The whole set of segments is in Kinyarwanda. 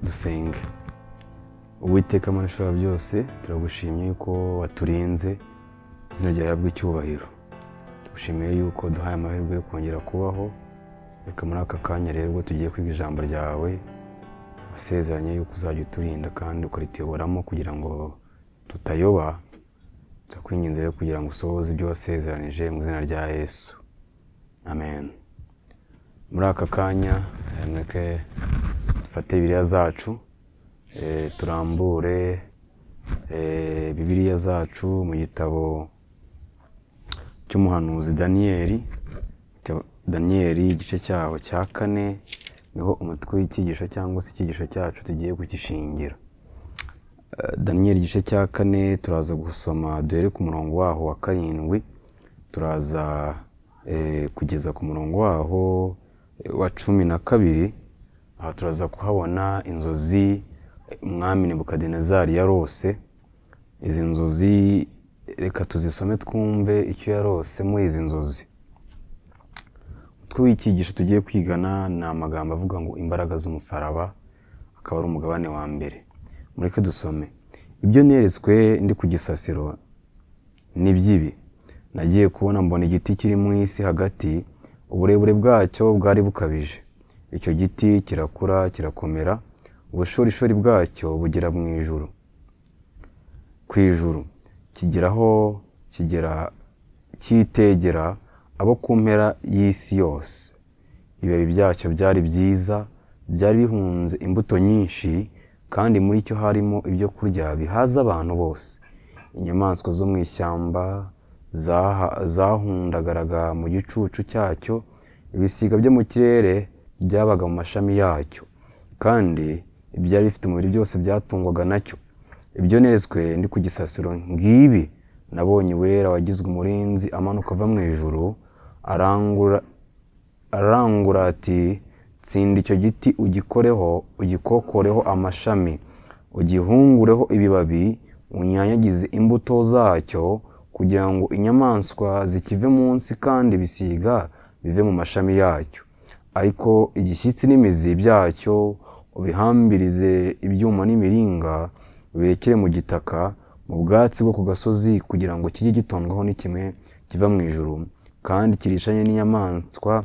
Dusenge. Uwiteka Mana ishobora byose, turagushimiye yuko waturinze, izina ryawe rihabwe icyubahiro. Tugushimiye yuko duhaye amahirwe yo kongera kubaho, reka muri aka kanya rero ubwo tugiye kwiga ijambo ryawe, wasezeranye yuko uzajya uturinda kandi ukarituyoboramo kugira ngo tutayoba. Turakwinginze rero kugira ngo usohoze ibyo wasezeranije mu izina rya Yesu. Amen. Muri aka kanya mweke dufate Bibiliya zacu, turambure Bibiliya zacu mu gitabo cy'umuhanuzi Daniyeli igice cyaho cya 4, niho umutwe w'icyigisho cyangwa se icyigisho cyacu tugiye kugishingira. Daniyeli igice cya 4 turaza gusoma duhere ku murongo waho wa 7, turaza kugeza ku murongo waho wa 12. Aha turaza kuhabona inzozi umwami Nebukadinezari yarose. Izi nzozi reka tuzisome twumve icyo yarose muri izi nzozi. Umutwe w'icyigisho tugiye kwigana ni amagambo avuga ngo imbaraga z'umusaraba, akaba ari umugabane wa mbere. Mureke dusome. Ibyo neretswe ndi ku gisasiro ni by'ibi. Nagiye kubona mbona igiti kiri mu isi hagati, uburebure bwacyo bwari bukabije. Icyo giti kirakura kirakomera, ubushorishori bwacyo bugera mu ijuru. Ku ijuru kigeraho cyitegera abo ku mpera y'isi yose. Ibibabi byacyo byari byiza, byari bihunze imbuto nyinshi, kandi muri cyo harimo ibyo kurya bihaza abantu bose. Inyamaswa zo mu ishyamba zahundagaraga mu gicucu cyacyo, ibisiga byo mu kirere byabaga mu mashami yacyo, kandi ibyari bifite umubiri byose byatungwaga nacyo. Ibyo neretswe ndi ku gisasiro ngibi. Nabonye uwera wagizwe umurinzi amanuka ava mu ijuru, arangura ati, tsinda icyo giti ugikokoreho amashami, ugihungureho ibibabi, unyanyagize imbuto zacyo, kugira ngo inyamaswa zikive munsi kandi ibisiga bive mu mashami yacyo. Ariko igishyitsi n'imizi byacyo ubihambirize ibyuma n'imiringa, birekere mu gitaka, mu bwatsi bwo ku gasozi, kugira ngo kijye gitondwaho n'ikime kiva mu ijuru, kandi kirishanye n'inyamaswa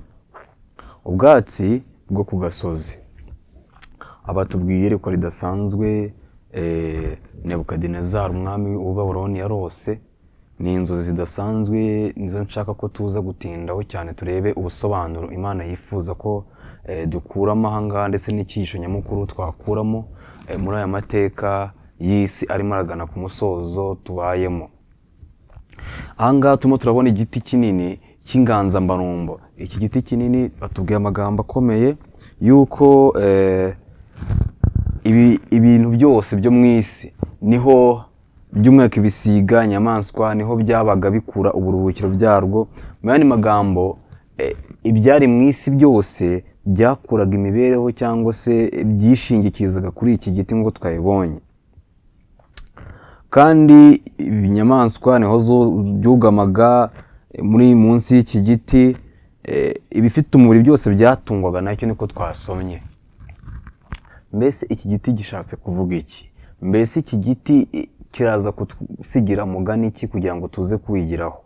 ubwatsi bwo ku gasozi. Abatubwiye iyerekwa ridasanzwe Nebukadinezari umwami w'u Babuloni yarose. Ni inzozi zidasanzwe, nizo nshaka ko tuza gutindaho cyane, turebe ubusobanuro Imana yifuza ko dukuramo ahangaha, ndetse n'icyigisho nyamukuru twakuramo muri aya mateka y'isi arimo aragana ku musozo tubayemo. Ahangaha turimo turabona igiti kinini cy'inganzamarumbo. Iki giti kinini batubwiye amagambo akomeye yuko ibintu byose byo mu isi, niho by'umwaka ibisiga, inyamaswa, niho byabaga bikura uburuhukiro byarwo. Mu yandi magambo, ibyari mu isi byose byakuraga imibereho cyangwa se byishingikirizaga kuri iki giti ngo twayibonye. Kandi inyamaswa niho byugamaga muri munsi y'iki giti. Ibifite umubiri byose byatungwaga nacyo, niko twasomye. Mbese iki giti gishatse kuvuga iki? Mbese iki giti kiraza kusigira mugani iki kugira ngo tuze kuwigiraho?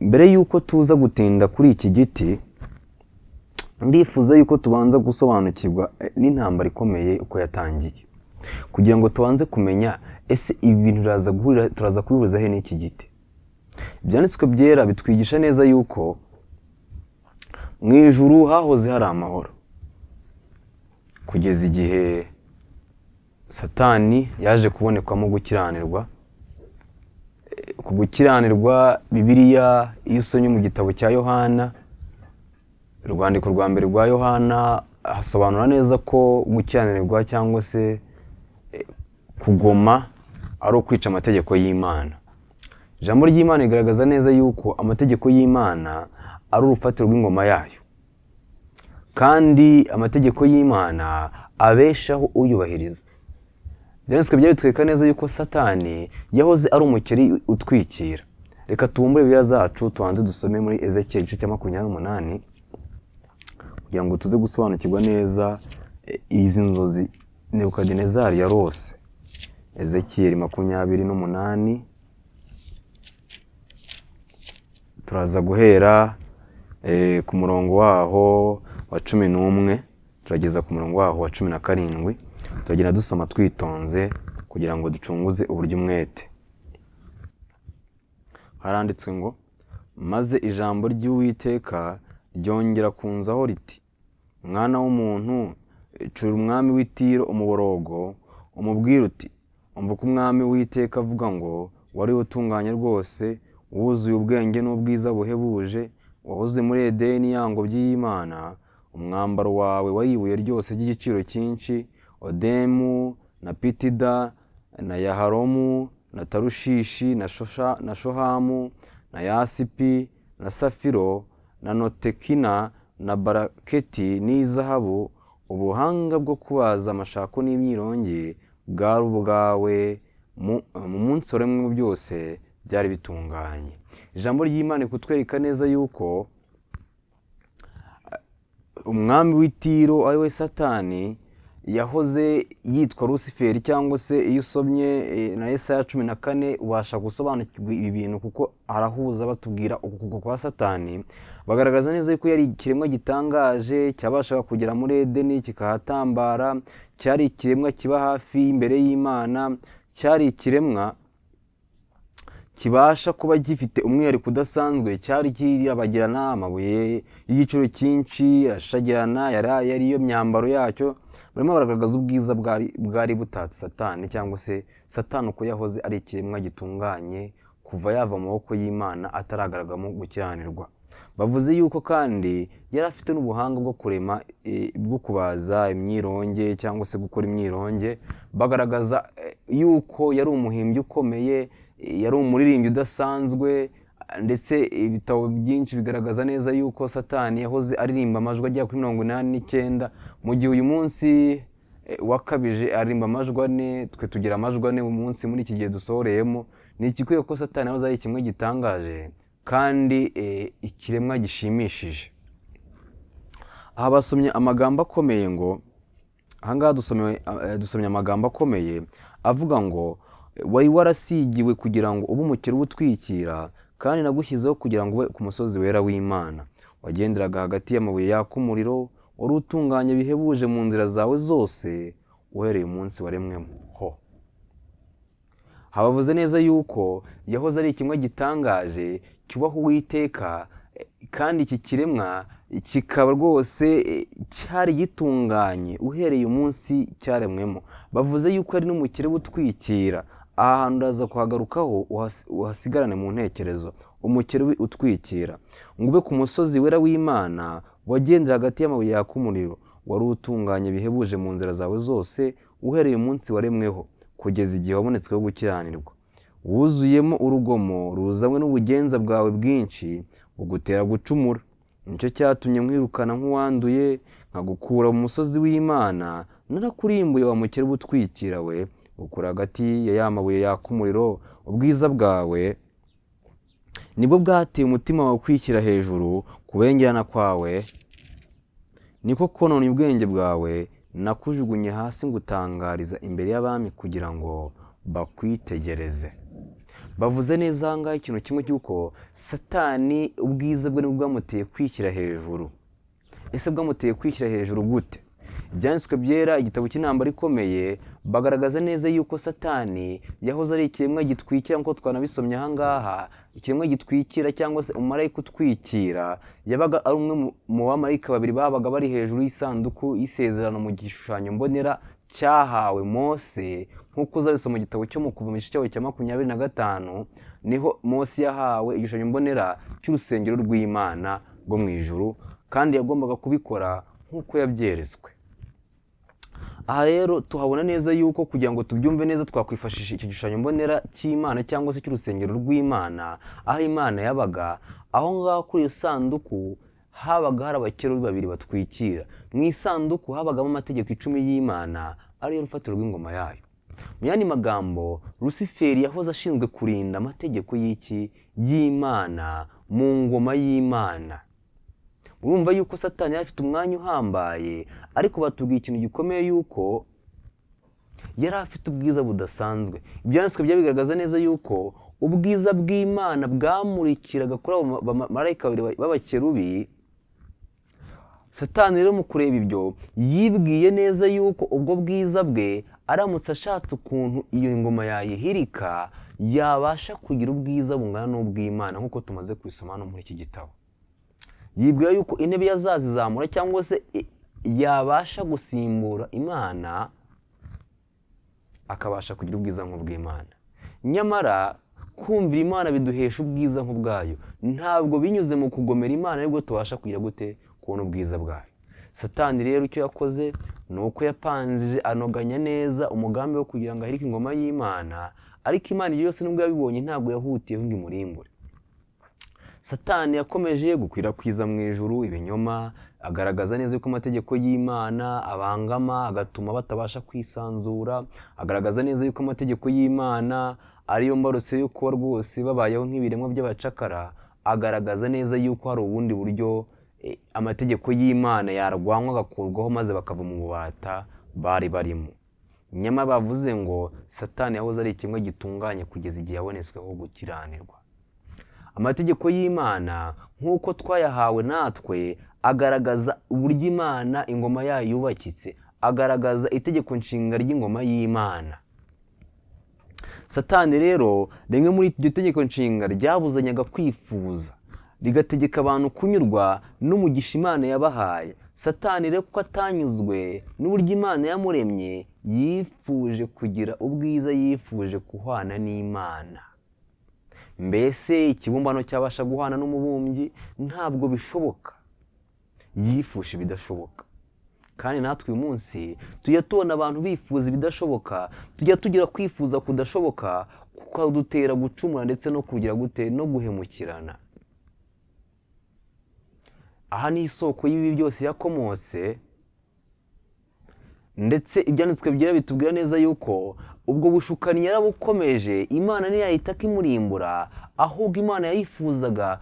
Mbere yuko tuza gutinda kuri iki giti, ndifuza yuko tubanza gusobanukirwa n'intambara ikomeye uko yatangiye, kugira ngo tubanze kumenya ese ibi bintu turaza kubihuriza he n'iki giti. Ibyanditswe byera bitwigisha neza yuko mu ijuru hahoze hari amahoro, kugeza igihe Satani yaje kubonekwamo gukiranirwa. Ku gukiranirwa, Bibiliya iyo usomye mu gitabo cya Yohana, urwandiko rwa mbere rwa Yohana, hasobanura neza ko gukiranirwa cyangwa se kugoma ari ukwica amategeko y'Imana. Ijambo ry'Imana rigaragaza neza yuko amategeko y'Imana ari urufatiro rw'ingoma yayo, kandi amategeko y'Imana abeshaho uyubahiriza. Byanditswe byabitwereka neza yuko Satani yahoze ari umukeri utwikira. Reka tubumbure Bibiliya zacu tubanze dusome muri Ezekiel igice cya 28, kugira ngo tuze gusobanukirwa neza izi nzozi Nebukadinezari yarose. Ezekiyeli 28. Turaza guhera ku murongo waho wa 11 turageza ku murongo waho wa 17. Turagenda dusoma twitonze kugira ngo ducunguze uburyo umwete. Haranditswe ngo, maze ijambo ry'Uwiteka ryongera kunzaho riti, mwana w'umuntu, cura umwami w'i Tiro umuborogo, umubwire uti, umva ko umwami w'Uwiteka avuga ngo, wari utunganye rwose, wuzuye ubwenge n'ubwiza buhebuje, wahoze muri Edeni ya ngobyi y'Imana, umwambaro wawe wari ibuye ryose ry'igiciro cyinshi, Odemu na Pitida na Yaharomu na Tarushishi na Shohamu na Yasipi na Safiro na Notekina na Baraketi n'izahabu. Ubuhanga bwo kubaza amashako n'imyirongi bwari ubwawe, mu munsi waremwe byose byari bitunganye. Ijambo ry'Imana kutwereka neza yuko umwami w'i Tiro ari we Satani yahoze yitwa Luciferi, cyangwa se iyo usomye na Yesaya 14 ubasha gusobanukirwa ibi bintu, kuko arahuza batubwira ukugwa kwa Satani. Bagaragaza neza yuko yari ikiremwa gitangaje cyabashaga kugera muri Edeni kikahatambara, cyari ikiremwa kiba hafi imbere y'Imana, cyari ikiremwa kibasha kuba gifite umwihariko udasanzwe, cyari kirabagirana amabuye y'igiciro cyinshi ashagirana, yari yo myambaro yacyo. Barimo baragaragaza ubwiza bwari butatse Satani, cyangwa se Satani uko yahoze ari ikiremwa gitunganye kuva yava mu maboko y'Imana ataragaragamo gukiranirwa. Bavuze yuko kandi yari afite n'ubuhanga bwo kurema, bwo kubaza imyironge cyangwa se gukora imyironge. Bagaragaza yuko yari umuhimbyi ukomeye, yari umuririmbyi udasanzwe, ndetse ibitabo byinshi bigaragaza neza yuko Satani yahoze aririmba amajwi agera kuri 89, mu gihe uyu munsi wakabije aririmba amajwi 4, twe tugira amajwi 4 mu munsi muri iki gihe dusohoreyemo. Ni ikikwiye ko Satani yahoze ari kimwe gitangaje kandi ikiremwa gishimishije. Aha basomye amagambo akomeye ngo, ahangaha dusomye amagambo akomeye avuga ngo, wari warasigiwe kugira ngo ube umukiro ubutwikira, kandi nagushyizeho kugira ngo ube ku musozi wera w'Imana. Wagenderaga hagati y'amabuye yaka umuriro, wari utunganye bihebuje mu nzira zawe zose, uhereye umunsi waremwemo ho. Habavuze neza yuko yahoze ari kimwe gitangaje cyubaha Uwiteka, kandi iki kiremwa kikaba rwose cyari gitunganye uhereye umunsi cyaremwemo. Bavuze yuko ari n'umukire utwikira. Aha hantu uraza kuhagarukaho uhasigarane mu ntekerezo. Umukire utwikira, ngo ube ku musozi wera w'Imana, wagendera hagati y'amabuye yaka umuriro, wari utunganye bihebuje mu nzira zawe zose, uhereye umunsi waremweho kugeza igihe wabonetsweho gukiranirwa. Wuzuyemo urugomo ruzanywe n'ubugenza bwawe bwinshi bugutera gucumura. Nicyo cyatumye nkwirukana nk'uwanduye, nkagukura mu musozi w'Imana. Narakurimbuye wa mukire ubutwikira we, ukura hagati ya mabuye yaka umuriro. Ubwiza bwawe nibwo bwateye umutima wawe kwikira hejuru. Kubengerana kwawe niko konona ubwenge bwawe. Nakujugunye hasi ngutangariza imbere y'abami kugira ngo bakwitegereze. Bavuze neza ahangaha ikintu kimwe cy'uko Satani ubwiza bwe nibwo bwamuteye kwishyira hejuru. Ese bwamuteye kwishyira hejuru gute? Ibyanditswe byera, igitabo cy'intambara ikomeye, bagaragaza neza yuko Satani yahoze ari ikiremwa gitwikira, nk'uko twanabisomye ahangaha. Ikiremwa gitwikira cyangwa se umumarayika utwikira yabaga ari umwe mu bamarayika babiri babaga bari hejuru y'isanduku y'isezerano mu gishushanyo mbonera cyahawe Mose. Nk'uko uzabisoma mu gitabo cyo mu Kuva mu gice cyawe cya 25, niho Mose yahawe igishushanyo mbonera cy'urusengero rw'Imana rwo mu ijuru, kandi yagombaga kubikora nk'uko yabyeretswe. Aha rero tuhabona neza yuko kugira ngo tubyumve neza twakwifashisha iki gishushanyo mbonera cy'Imana cyangwa se cy'urusengero rw'Imana, aho Imana yabaga. Aho ngaho kuri iyo sanduku habaga hari abakerubi babiri batwikira. Mu isanduku habagamo amategeko 10 y'Imana, ariyo rufatiro rw'ingoma yayo. Mu yandi magambo, Luciferi yahoze ashinzwe kurinda amategeko y'Imana mu ngoma y'Imana. Urumva yuko Satani afite umwanya uhambaye, ariko batubwiye ikintu gikomeye yuko yari afite ubwiza budasanzwe. Ibyanditswe byabigaragaza neza yuko ubwiza bw'Imana bwamurikiraga kuri abo bamarayika babiri b'abakerubi. Satani rero mu kureba ibyo yibwiye neza yuko ubwo bwiza bwe aramutse ashatse ukuntu iyo ngoma yayihirika yabasha kugira ubwiza bungana n'ubw'Imana, nk'uko tumaze kubisoma hano muri iki gitabo. Yibwira yuko intebe yazazizamura cyangwa se yabasha gusimbura Imana, akabasha kugira ubwiza nk'ubw'Imana. Nyamara kumvira Imana biduhesha ubwiza nk'ubwayo, ntabwo binyuze mu kugomera Imana aribwo tubasha kugira gute kubona ubwiza bwayo. Satani rero icyo yakoze ni uko yapanze anoganya neza umugambi wo kugira ngo ahirike ingoma y'Imana, ariko Imana ibyo byose nubwo yabibonye ntabwo yahutiye ngo imurimbure. Satani yakomeje gukwirakwiza mu ijuru ibinyoma, agaragaza neza yuko amategeko y'Imana abangama, agatuma batabasha kwisanzura. Agaragaza neza yuko amategeko y'Imana ariyo mbarutso yo kuba rwose babayeho nk'ibiremwa by'abacakara. Agaragaza neza yuko hari ubundi buryo amategeko y'Imana yarwanywa agakurwaho maze bakava mu bubata bari barimo. Nyamara bavuze ngo Satani yahoze ari ikimwe gitunganye kugeza igihe yabonetsweho gukiranirwa. Amategeko y'Imana nk'uko twayahawe natwe agaragaza uburyo Imana ingoma yayo yubakitse, agaragaza itegeko nshinga ry'ingoma y'Imana. Satani rero rimwe muri iryo tegeko nshinga ryabuzanyaga kwifuza, rigategeka abantu kunyurwa n'umugisha Imana yabahaye. Satani rero kuko atanyuzwe n'uburyo Imana yamuremye, yifuje kugira ubwiza, yifuje guhwana n'Imana. Mbese ikibumbano cyabasha guhana n'umubumbyi? Ntabwo bishoboka. Yifuje ibidashoboka. Kandi natwe uyu munsi tujya tubona abantu bifuza ibidashoboka, tujya tugira kwifuza kudashoboka, kuko dutera gucumura ndetse no kugira gute no guhemukirana. Aha ni isoko y'ibi byose yakomotse, ndetse ibyanditswe byera bitubwira neza yuko ubwo bushukanyi yarabukomeje. Imana ntiyahita imurimbura, ahubwo Imana yayifuzaga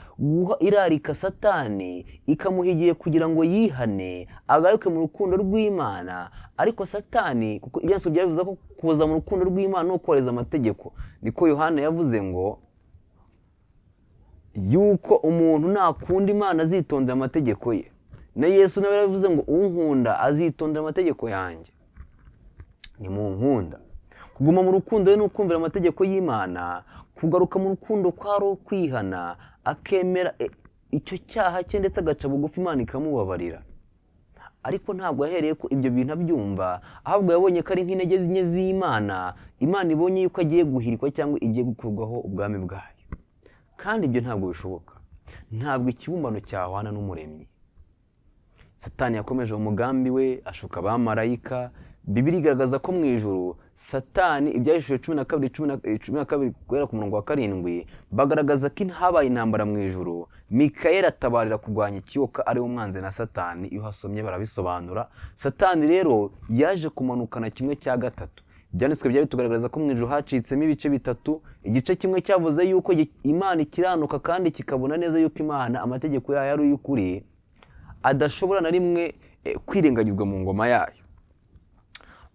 irarika Satani, ikamuhigiye kugira ngo yihane agaruke mu rukundo rw'Imana. Ariko Satani, kuko ibyanditswe byavuze ko kuza mu rukundo rw'Imana no kubahiriza amategeko, niko Yohana yavuze ngo yuko umuntu nakunda Imana azitondera amategeko ye. Na Yesu nawe yaravuze ngo unkunda azitondera amategeko yanjye. Ni mu nkunda. Kuguma mu rukundo rero n'ukumvira amategeko y'Imana, kugaruka mu rukundo kwari ukwihana, akemera icyo cyaha cye ndetse agaca bugufi, Imana ikamubabarira. Ariko ntabwo yahereye ko ibyo bintu abyumva, ahubwo yabonye ko ari nk'intege nke z'Imana. Imana ibonye yuko agiye guhirikwa cyangwa igiye gukurwaho ubwami bwayo. Kandi ibyo ntabwo bishoboka. Ntabwo ikibumbano cyahwana n'umuremyi. Satani yakomeje umugambi we, ashuka abamarayika. Bibiliya igaragaza ko mu ijuru Satani, ibyahishuriwe 12 guhera ku murongo wa 7, bagaragaza ko habaye intambara mu ijuru. Mikayeli atabarira kurwanya ikiyoka ari umwanzi na Satani. Iyo hasomye barabisobanura. Satani rero yaje kumanukana 1/3. Ibyanditswe byari tugaragaza ko mu ijuru hacitsemo ibice bitatu. Igice kimwe cyavuze yuko Imana ikiranuka kandi kikabona neza yuko Imana amategeko yayo ari y'ukuri, adashobora na rimwe kwirengagizwa mu ngoma yayo.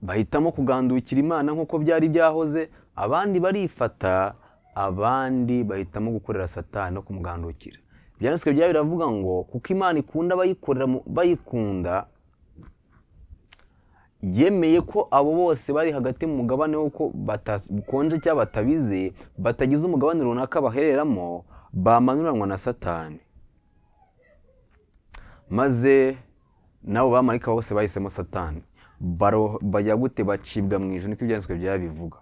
Bahitamo kugandukira Imana nk'uko byari byahoze. Abandi barifata, abandi bahitamo gukorera Satani no kumugandukira. Ibyanditswe byari biravuga ngo kuko Imana ikunda abayikorera bayikunda, yemeye ko abo bose bari hagati mu mugabane w'uko batakonje cyangwa batabize, batagize umugabane runaka bahereramo, bamanuranwa na Satani. Maze nabo bamarika bose bahisemo Satani, bajya gute bacibwa mu ijuru, niko ibyanditswe byabivuga.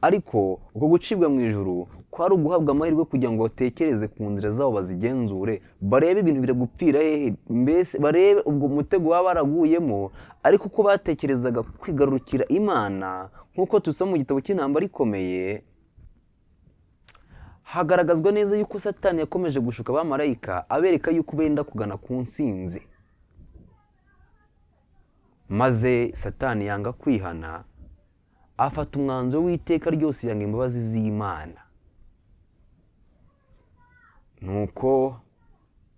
Ariko uko gucibwa mu ijuru kwari uguhabwa amahirwe kugira ngo batekereze ku nzira zabo, bazigenzure, barebe ibintu biragupfira hehe, mbese barebe ubwo mutego baba baraguyemo. Ariko uko batekerezaga kwigarurukira Imana, nk'uko tusoma mu gitabo cy'intambara ikomeye, hagaragazwa neza yuko Satani yakomeje gushuka abamarayika, abereka yuko benda kugana ku nsinzi. Maze Satani yanga kwihana, afata umwanzuro w'iteka ryose, yanga imbabazi z'Imana. Nuko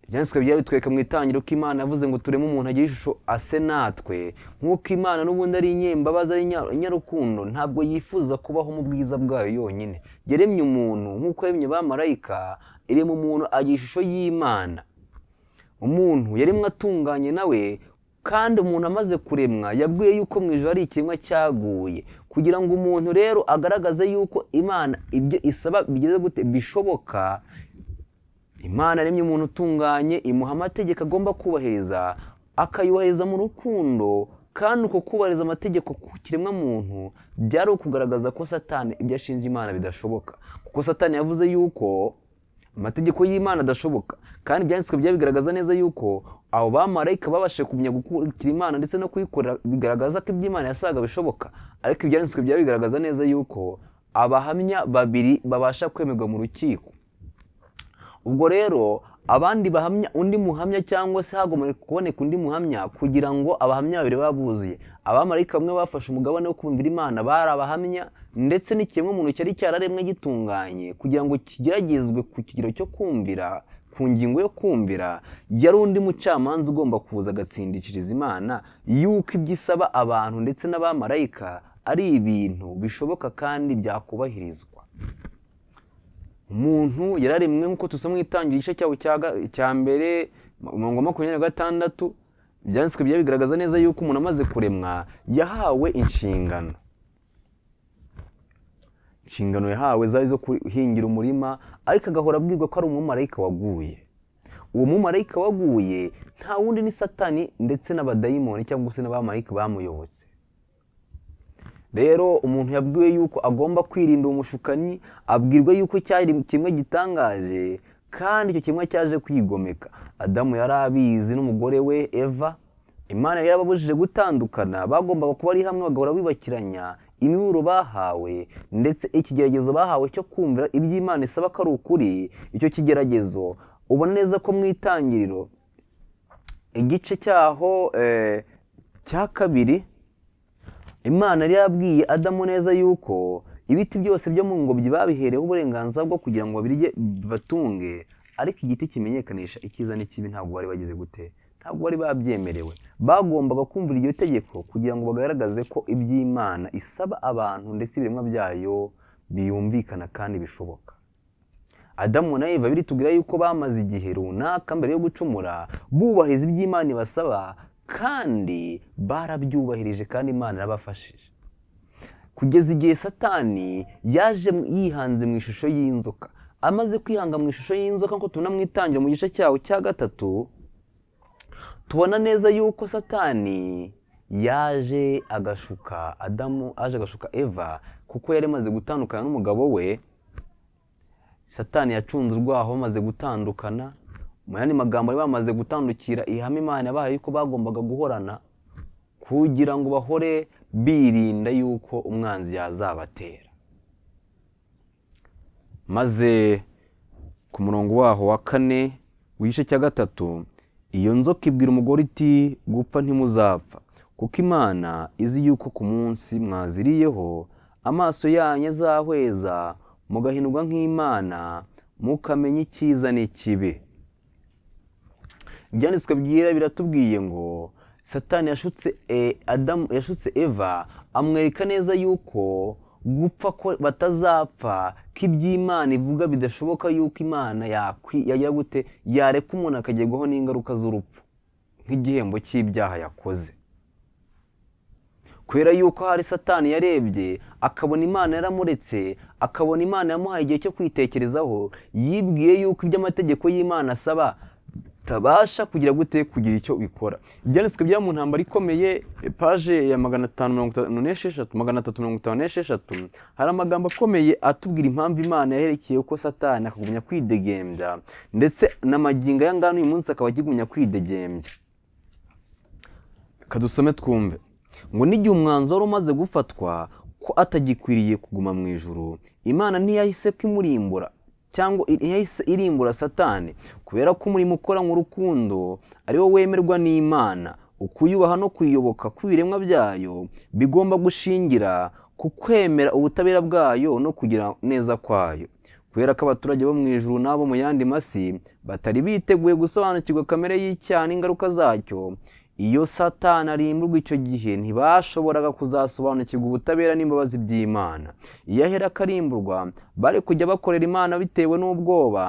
ibyanditswe byari bitwereka mu itangiriro ko Imana yavuze ngo tureme umuntu agira ishusho ase natwe, nk'uko Imana n'ubundi ari inyembabazi, ari inyarukundo, ntabwo yifuza kubaho mu bwiza bwayo yonyine. Yaremye umuntu nk'uko yaremye abamarayika, irema umuntu agira ishusho y'Imana. Umuntu yaremwe atunganye nawe, kandi umuntu amaze kuremwa yabwiye yuko mu ijuru hari ikiremwa cyaguye, kugira ngo umuntu rero agaragaze yuko Imana ibyo isaba bigeze gute bishoboka. Imana yaremye umuntu utunganye, imuha amategeko agomba kubahiriza, akayubahiriza mu rukundo, kandi uko kubahiriza amategeko ku kiremwa muntu byari ukugaragaza ko Satani ibyo ashinja Imana bidashoboka, kuko Satani yavuze yuko amategeko y'Imana adashoboka, kandi ibyanditswe byabigaragaza neza yuko abo bamarayika babashije kumenya gukurikira Imana ndetse no kuyikorera, bigaragaza ko iby'Imana yasaga bishoboka. Ariko ibyanditswe byabigaragaza neza yuko abahamya babiri babasha kwemerwa mu rukiko. Ubwo rero abandi bahamya, undi muhamya cyangwa se hagomba kuboneka undi muhamya kugira ngo abahamya babiri babuzuye. Abamarayika bamwe bafashe umugabane wo kumvira Imana bari abahamya, ndetse n'ikiremwa muntu cyari cyararemwe gitunganye kugira ngo kigeragezwe ku kigero cyo kumvira, ku ngingo yo kumvira. Yari undi mucamanza ugomba kuza agatsindikiriza Imana yuko ibyo isaba abantu ndetse n'abamarayika ari ibintu bishoboka kandi byakubahirizwa. Umuntu yararemwe nk'uko tusoma mu itangiriro igice cyawo cya mbere 26, ibyanditswe byabigaragaza neza yuko umuntu amaze kuremwa yahawe inshingano. Inshingano yahawe zari zo guhingira umurima, ariko agahora abwirwa ko ari umumarayika waguye. Uwo mumarayika waguye nta wundi ni Satani ndetse n'abadayimoni cyangwa se n'abamarayika bamuyobotse. Rero umuntu yabwiwe yuko agomba kwirinda umushukanyi, abwirwa yuko cyari kimwe gitangaje, kandi icyo kimwe cyaje kwigomeka. Adamu yari abizi n'umugore we Eva, Imana yari yababujije gutandukana, bagombaga kuba ari hamwe bagahora bibakiranya imiburo bahawe, ndetse ikigeragezo bahawe cyo kumvira iby'Imana isaba ko ari ukuri. Icyo kigeragezo ubona neza ko mu itangiriro igice cyaho cya kabiri, Imana yari yabwiye Adamu neza yuko ibiti byose byo mu ngobyi babihereho uburenganzira bwo kugira ngo babirye batunge, ariko igiti kimenyekanisha icyiza n'ikibi ntabwo bari bagize gute, ntabwo bari babyemerewe. Bagombaga kumvira iryo tegeko kugira ngo bagaragaze ko iby'Imana isaba abantu ndetse ibiremwa byayo biyumvikana kandi bishoboka. Adamu na Eva biritubwira yuko bamaze igihe runaka mbere yo gucumura bubahiriza iby'Imana ibasaba, kandi barabyubahirije kandi Imana yarabafashije, kugeza igihe Satani yaje yihanze mu ishusho y'inzoka. Amaze kwihanga mu ishusho y'inzoka, nko tubona mu itangiriro mu gice cyawo cya 3, tubona neza yuko Satani yaje agashuka Adamu, aje agashuka Eva, kuko yari amaze gutandukana n'umugabo we. Satani yacunze urwaho bamaze gutandukana, mu yandi magambo bari bamaze gutandukira ihame Imana yabahaye yuko bagombaga guhorana, kugira ngo bahore birinda yuko umwanzi yazabatera. Maze ku murongo waho wa 4 w'igice cya 3, iyo nzoka ibwira umugore iti gupfa ntimuzapfa, kuko Imana izi yuko ku munsi mwaziriyeho amaso yanyu azahweza, mugahinurwa nk'Imana, mukamenya icyiza n'ikibi. Ibyanditswe byera biratubwiye ngo Satani yashutse Eva, amwereka neza yuko gupfa ko batazapfa, ko iby'Imana ivuga bidashoboka, yuko Imana yagira gute, yareka umuntu akagerwaho n'ingaruka z'urupfu nk'igihembo cy'ibyaha yakoze. Kubera yuko hari Satani yarebye akabona Imana yaramuretse, akabona Imana yamuhaye igihe cyo kwitekerezaho, yibwiye yuko iby'amategeko y'Imana asaba tabasha kugira gute, kugira icyo bikora. Ibyanditswe bya mu ntambara ikomeye, paje ya 356, hari amagambo akomeye atubwira impamvu Imana yaherekeye uko Satani akagumya kwidegembya, ndetse n'amagingo aya ngano uyu munsi akaba akigumya kwidegembya. Kadusome twumve ngo n'igihe umwanzuro umaze gufatwa ko atagikwiriye kuguma mu ijuru, Imana ntiyahise kwimurimbura cyangwa yahise irimbura Satani, kubera ko umurimo ukora mu rukundo ari wo wemerwa n'Imana. Ukuyubaha no kuyiyoboka kw'ibiremwa byayo bigomba gushingira ku kwemera ubutabera bwayo no kugira neza kwayo. kubera ko abaturage bo mu ijuru n'abo mu yandi masi batari biteguye gusobanukirwa kamere y'icyaha n'ingaruka zacyo. Iyo Satani arimburwa icyo gihe ntibashoboraga kuzasobanukirwa ubutabera n'imbabazi by'Imana. Iyo ahera akarimburwa bari kujya bakorera Imana bitewe n'ubwoba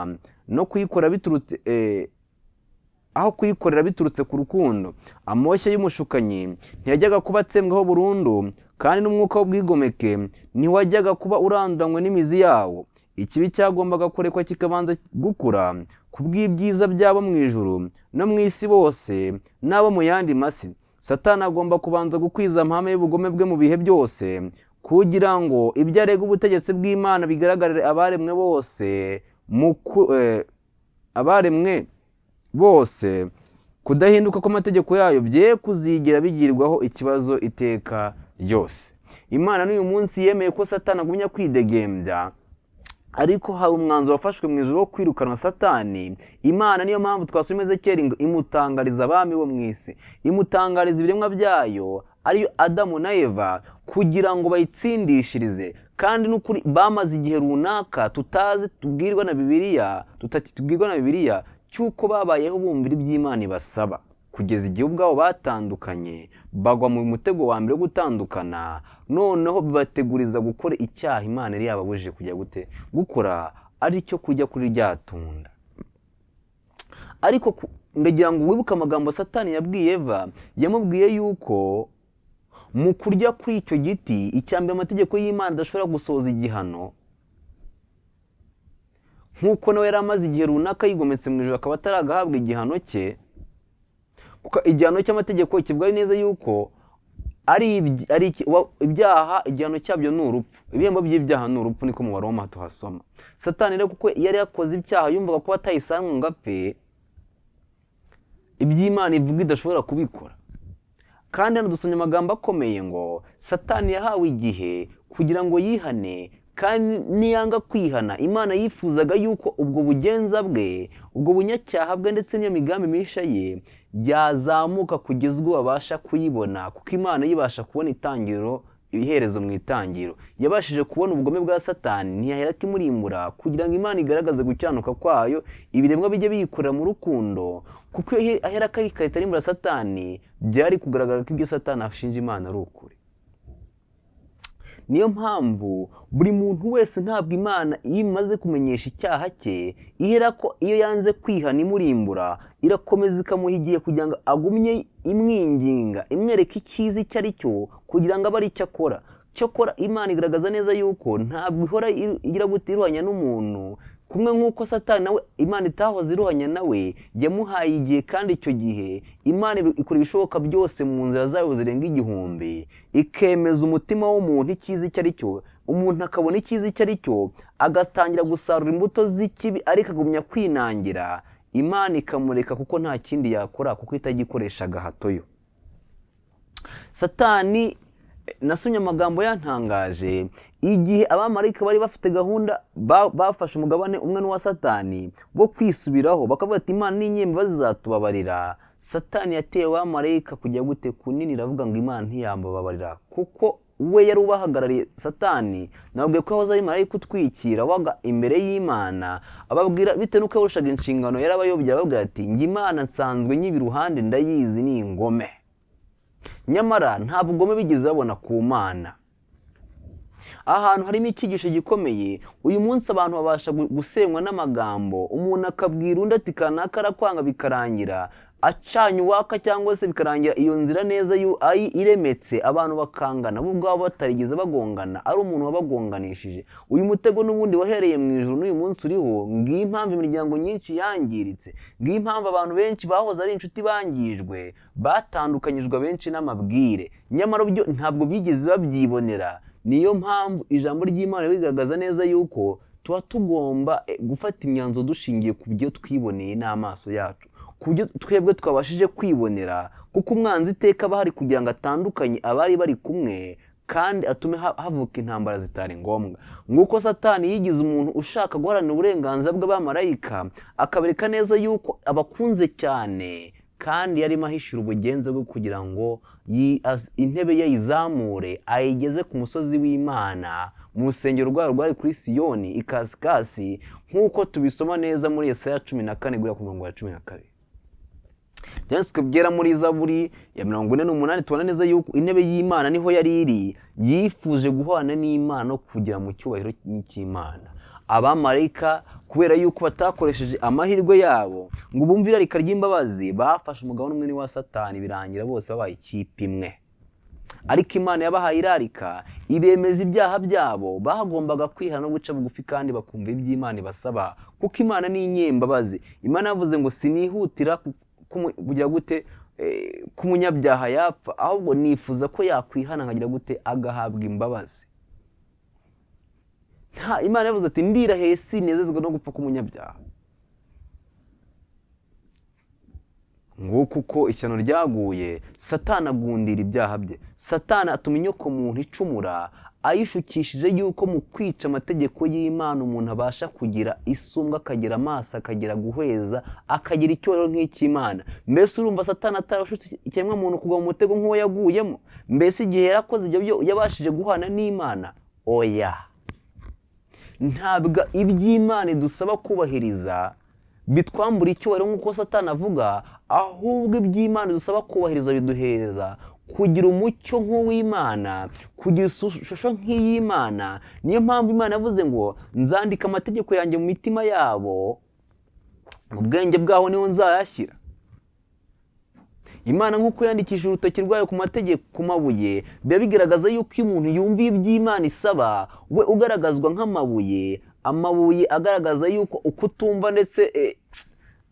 no kuyikora biturutse aho kuyikorera biturutse ku rukundo. Amoshya y'umushukanyi ntiyajyaga kuba atsembwaho burundu, kandi n'umwuka w'ubwigomeke ntiwajyaga kuba uranduranywe n'imizi yawo. Ikibi cyagombaga kurekwa kikabanza gukura ku bw'ibyiza by'abo mu ijuru no mu isi bose n'abo mu yandi masi. Satani agomba kubanza gukwiza amahame y'ubugome bwe mu bihe byose, kugira ngo ibyo arega ubutegetsi bw'Imana bigaragarire abaremwe bose kudahinduka kw'amategeko yayo bye kuzigira bigirwaho ikibazo iteka ryose. Imana n'uyu munsi yemeye ko Satani agumya kwidegembya, ariko hari umwanzuro wafashwe mu ijuru wo kwirukana Satani. Imana niyo mpamvu twasoma Ezekiyeli ngo imutangariza abami bo mu isi, imutangariza ibiremwa byayo ariyo Adamu na Eva, kugira ngo bayitsindishirize. Kandi n'ukuri bamaze igihe runaka tubwirwa na Bibiliya cy'uko babayeho bumvira iby'Imana ibasaba, kugeza igihe ubwabo batandukanye bagwa mu mutego wa mbere wo gutandukana, noneho bibateguriza gukora icyaha Imana yari yababujije kujya gukora, ari cyo kujya kuri rya tunda. Ariko ndagira ngo wibuke amagambo Satani yabwiye Eva. Yamubwiye yuko mu kurya kuri icyo giti, icyambere amategeko y'Imana adashobora gusohoza igihano, nk'uko nawe yari amaze igihe runaka yigometse mu ijuru akaba ataragahabwa igihano cye. Kuko igihano cy'amategeko kivuga neza yuko ibyaha igihano cyabyo ni urupfu, ibihembo by'ibyaha ni urupfu, niko mu Baroma tuhasoma. Satani rero kuko yari yakoze ibyaha yumvaga ko atayisanzwe ngo apfe, iby'Imana ivuga idashobora kubikora. Kandi hano dusomye amagambo akomeye ngo Satani yahawe igihe kugira ngo yihane, kandi niyanga kwihana Imana yifuzaga yuko ubwo bugenza bwe, ubwo bunyacyaha bwe ndetse n'iyo migambi misha ye yazamuka kugeza ubwo babasha kuyibona, kuko Imana yibasha kubona iherezo mu itangiro. Yabashije kubona ubugome bwa Satani, ntiyahera kimurimbura, kugira ngo Imana igaragaze gucyanuka kwayo, ibiremwa bijye biyikorera mu rukundo. Kuko iyo ahera akahita arimbura Satani, byari kugaragara ko ibyo Satani ashinja Imana ari ukuri. Niyo mpamvu buri muntu wese ntabwo Imana iyo imaze kumenyesha icyaha cye, ihera ko iyo yanze kwihana imurimbura, irakomeza ikamuha igihe kugira ngo agumye imwinginga, imwereka icyiza icyo ari cyo, kugira ngo abe ari icyo akora. Cyokora Imana igaragaza neza yuko ntabwo ihora iruhanya n'umuntu, kumwe nk'uko Satani nawe Imana itahoze iruhanya nawe, yamuhaye igihe. Kandi icyo gihe Imana ikora ibishoboka byose mu nzira zayo zirenga 1000, ikemeza umutima w'umuntu icyiza icyo ari cyo, umuntu akabona icyiza icyo ari cyo, agatangira gusarura imbuto z'ikibi, ariko agumya kwinangira. Imana ikamureka kuko nta kindi yakora, kuko itagikoresha agahato yo. Satani, nasomye amagambo yantangaje, igihe abamarayika bari bafite gahunda, bafashe umugabane umwe n'uwa Satani bo kwisubiraho, bakavuga ati Imana n'inyembabazi zatubabarira. Satani yateye abamarayika kujya gute kuninira, avuga ngo Imana ntiyambabarira, kuko we yari ubahagarariye. Satani nababwiye ko yahoze ari marayika utwikira, waga imbere y'Imana, ababwira bitewe n'uko yarushaga inshingano, yarabayobya ababwira ati njye Imana nsanzwe nyibi iruhande, ndayizi ni ingome. Nyamara nta bugome bigeze babona ku Mana. Ahantu harimo icyigisho gikomeye. Uyu munsi abantu babasha gusenywa n'amagambo, umuntu akabwira undi ati kanaka arakwanga, bikarangira acanye uwaka, cyangwa se bikarangira iyo nzira neza iremetse, abantu bakangana bo ubwabo batarigeze bagongana, ari umuntu wabagonganishije. Uyu mutego n'ubundi wahereye mu ijuru n'uyu munsi uriho. Ngiyo impamvu imiryango nyinshi yangiritse, ngiyo impamvu abantu benshi bahoze ari inshuti bangijwe, batandukanyijwe benshi n'amabwire, nyamara byo ntabwo bigeze babyibonera. Niyo mpamvu ijambo ry'Imana rigaragaza neza yuko tuba tugomba gufata imyanzuro dushingiye ku byo twiboneye n'amaso yacu, ku byo twebwe twabashije kwibonera, kuko umwanzi iteka aba ahari kugira ngo atandukanye abari bari kumwe, kandi atume havuka intambara zitari ngombwa. Nguko Satani yigize umuntu ushaka guharanira uburenganzira bw'abamarayika, akabereka neza yuko abakunze cyane, kandi yarimo ahishura ubugenze bwe kugira ngo intebe ye yizamure ayigeze ku musozi w'Imana, mu rusengero rwayo rwari kuri Siyoni ikasikasi, nk'uko tubisoma neza muri Yesaya 14 guhera ku murongo wa 12. Byanditswe byera muri Zaburi ya 48 tubona neza yuko intebe y'Imana niho yari iri, yifuje guhana n'Imana no kugira mu cyubahiro cy'Imana. Abamarayika kubera yuko batakoresheje amahirwe yabo ngo bumvire irarika ry'imbabazi, bafashe umugabo n'umwe wa Satani, birangira bose babaye ikipe imwe. Ariko Imana yabahaye irarika, ibemeza ibyaha byabo, bagombaga kwihana no guca bugufi kandi bakumva iby'Imana ibasaba, kuko Imana ni inyembabazi. Imana yavuze ngo sinihutira kugira gute kumunyabyaha yapfa, ahubwo nifuza ko yakwihana nkagira gute agahabwa imbabazi. Imana yavuze ati ndiraheye sinezezwa no gupfa k'umunyabyaha. Nguko uko ishyano ryaguye, Satani agundira ibyaha bye. Satani atuma inyoko muntu icumura, ayishukishije yuko mu kwica amategeko y'Imana umuntu abasha kugira isumbwa, akagira amaso, akagira guhweza, akagira icyubahiro nk'icy'Imana. Mbese urumva Satani atarashutse ikiremwa muntu kugwa mu mutego nk'uwo yaguyemo? Mbese igihe yarakoze ibyo byo yabashije guhana n'Imana? Oya, ntabwo iby'Imana idusaba kubahiriza bitwambura icyubahiro nk'uko Satani avuga, ahubwo iby'Imana idusaba kubahiriza biduhereza kugira umucyo nk'uw'Imana, kugira ishusho nk'iy'Imana. Niyo mpamvu Imana yavuze ngo nzandika amategeko yanjye mu mitima yabo, mu bwenge bwaho niho nzayashyira. Imana nk'uko yandikishije urutoki rwayo ku mategeko ku mabuye, biba bigaragaza yuko iyo umuntu yumviye iby'Imana isaba, we ugaragazwa nk'amabuye. Amabuye agaragaza yuko uko utumva ndetse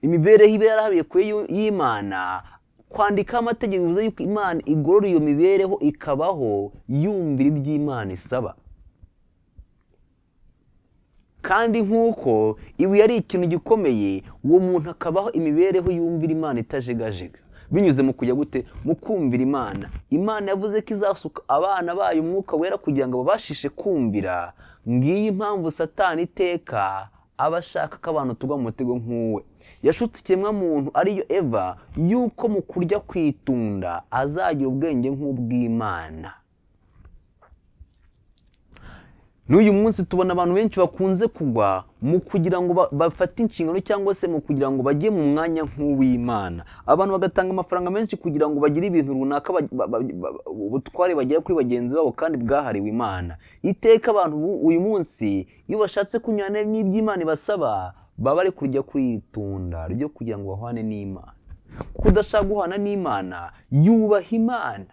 imibereho iba yarahabiye kure y'Imana. Kwandika amategeko bivuze yuko Imana igorora iyo mibereho ikabaho yumvira iby'Imana isaba. Kandi nk'uko ibuye ari ikintu gikomeye, uwo muntu akabaho imibereho yumvira Imana itajegajega, binyuze mu kujya gute mu kumvira Imana. Imana yavuze ko izasuka abana bayo umwuka wera kugira ngo babashishe kumvira. Ngiyi impamvu Satani iteka aba ashaka ko abantu tugwa mu mutego nk'uwe. Yashutse ikiremwa muntu ariyo Eva yuko mu kurya kwitunda azagira ubwenge nk'ubw'Imana. N'uyu munsi tubona abantu benshi bakunze kugwa mu kugira ngo bafate inshingano cyangwa se mu kugira ngo bajye mu mwanya nk'uw'Imana. Abantu bagatanga amafaranga menshi kugira ngo bagire ibintu runaka ubutware bagera kuri bagenzi babo kandi bwahariwe Imana. Iteka abantu uyu munsi iyo bashatse kunyurana n'iby'Imana ibasaba, baba bari kurya kuri itunda ryo kugira ngo bahwane n'Imana. Kudashaka guhana n'Imana, yubaha Imana.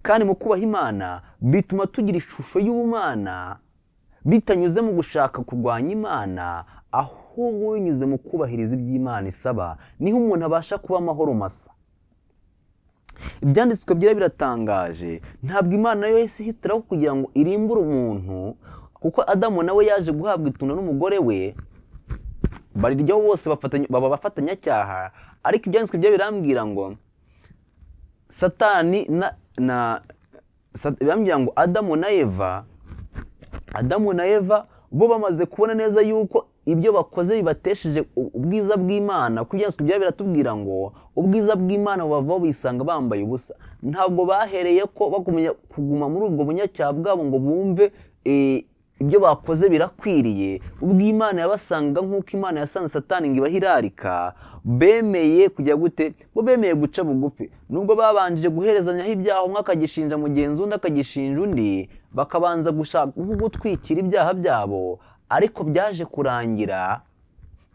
Kandi mu kubaha Imana bituma tugira ishusho y'ubumana, bitanyuze mu gushaka kurwanya Imana, ahubwo binyuze mu kubahiriza iby'Imana isaba, niho umuntu abasha kuba amahoro masa. Ibyanditswe byera biratangaje. Ntabwo Imana yo yahise ihitiraho kugira ngo irimbure umuntu, kuko Adamu nawe yaje guhabwa itunda n'umugore we, bariryaho bose baba bafatanyacyaha. Ariko ibyanditswe byera birambwira ngo Satani birambwira ngo Adamu na Eva bo bamaze kubona neza yuko ibyo bakoze bibatesheje ubwiza bw'Imana. Kuko ibyanditswe byera biratubwira ngo ubwiza bw'Imana bubavaho bisanga bambaye ubusa. Ntabwo bahereye ko kuguma muri ubwo bunyacyaha bwabo ngo bumve ibyo bakoze birakwiriye. ubw'Imana yabasanga nk'uko Imana yasanze Satani ngo ibahe irarika, bemeye kujya gute? Bo bemeye guca bugufi. Nubwo babanjije guherezanyaho ibyaha, umwe akagishinja mugenzi, undi akagishinja undi, bakabanza gushaka gutwikira ibyaha byabo, ariko byaje kurangira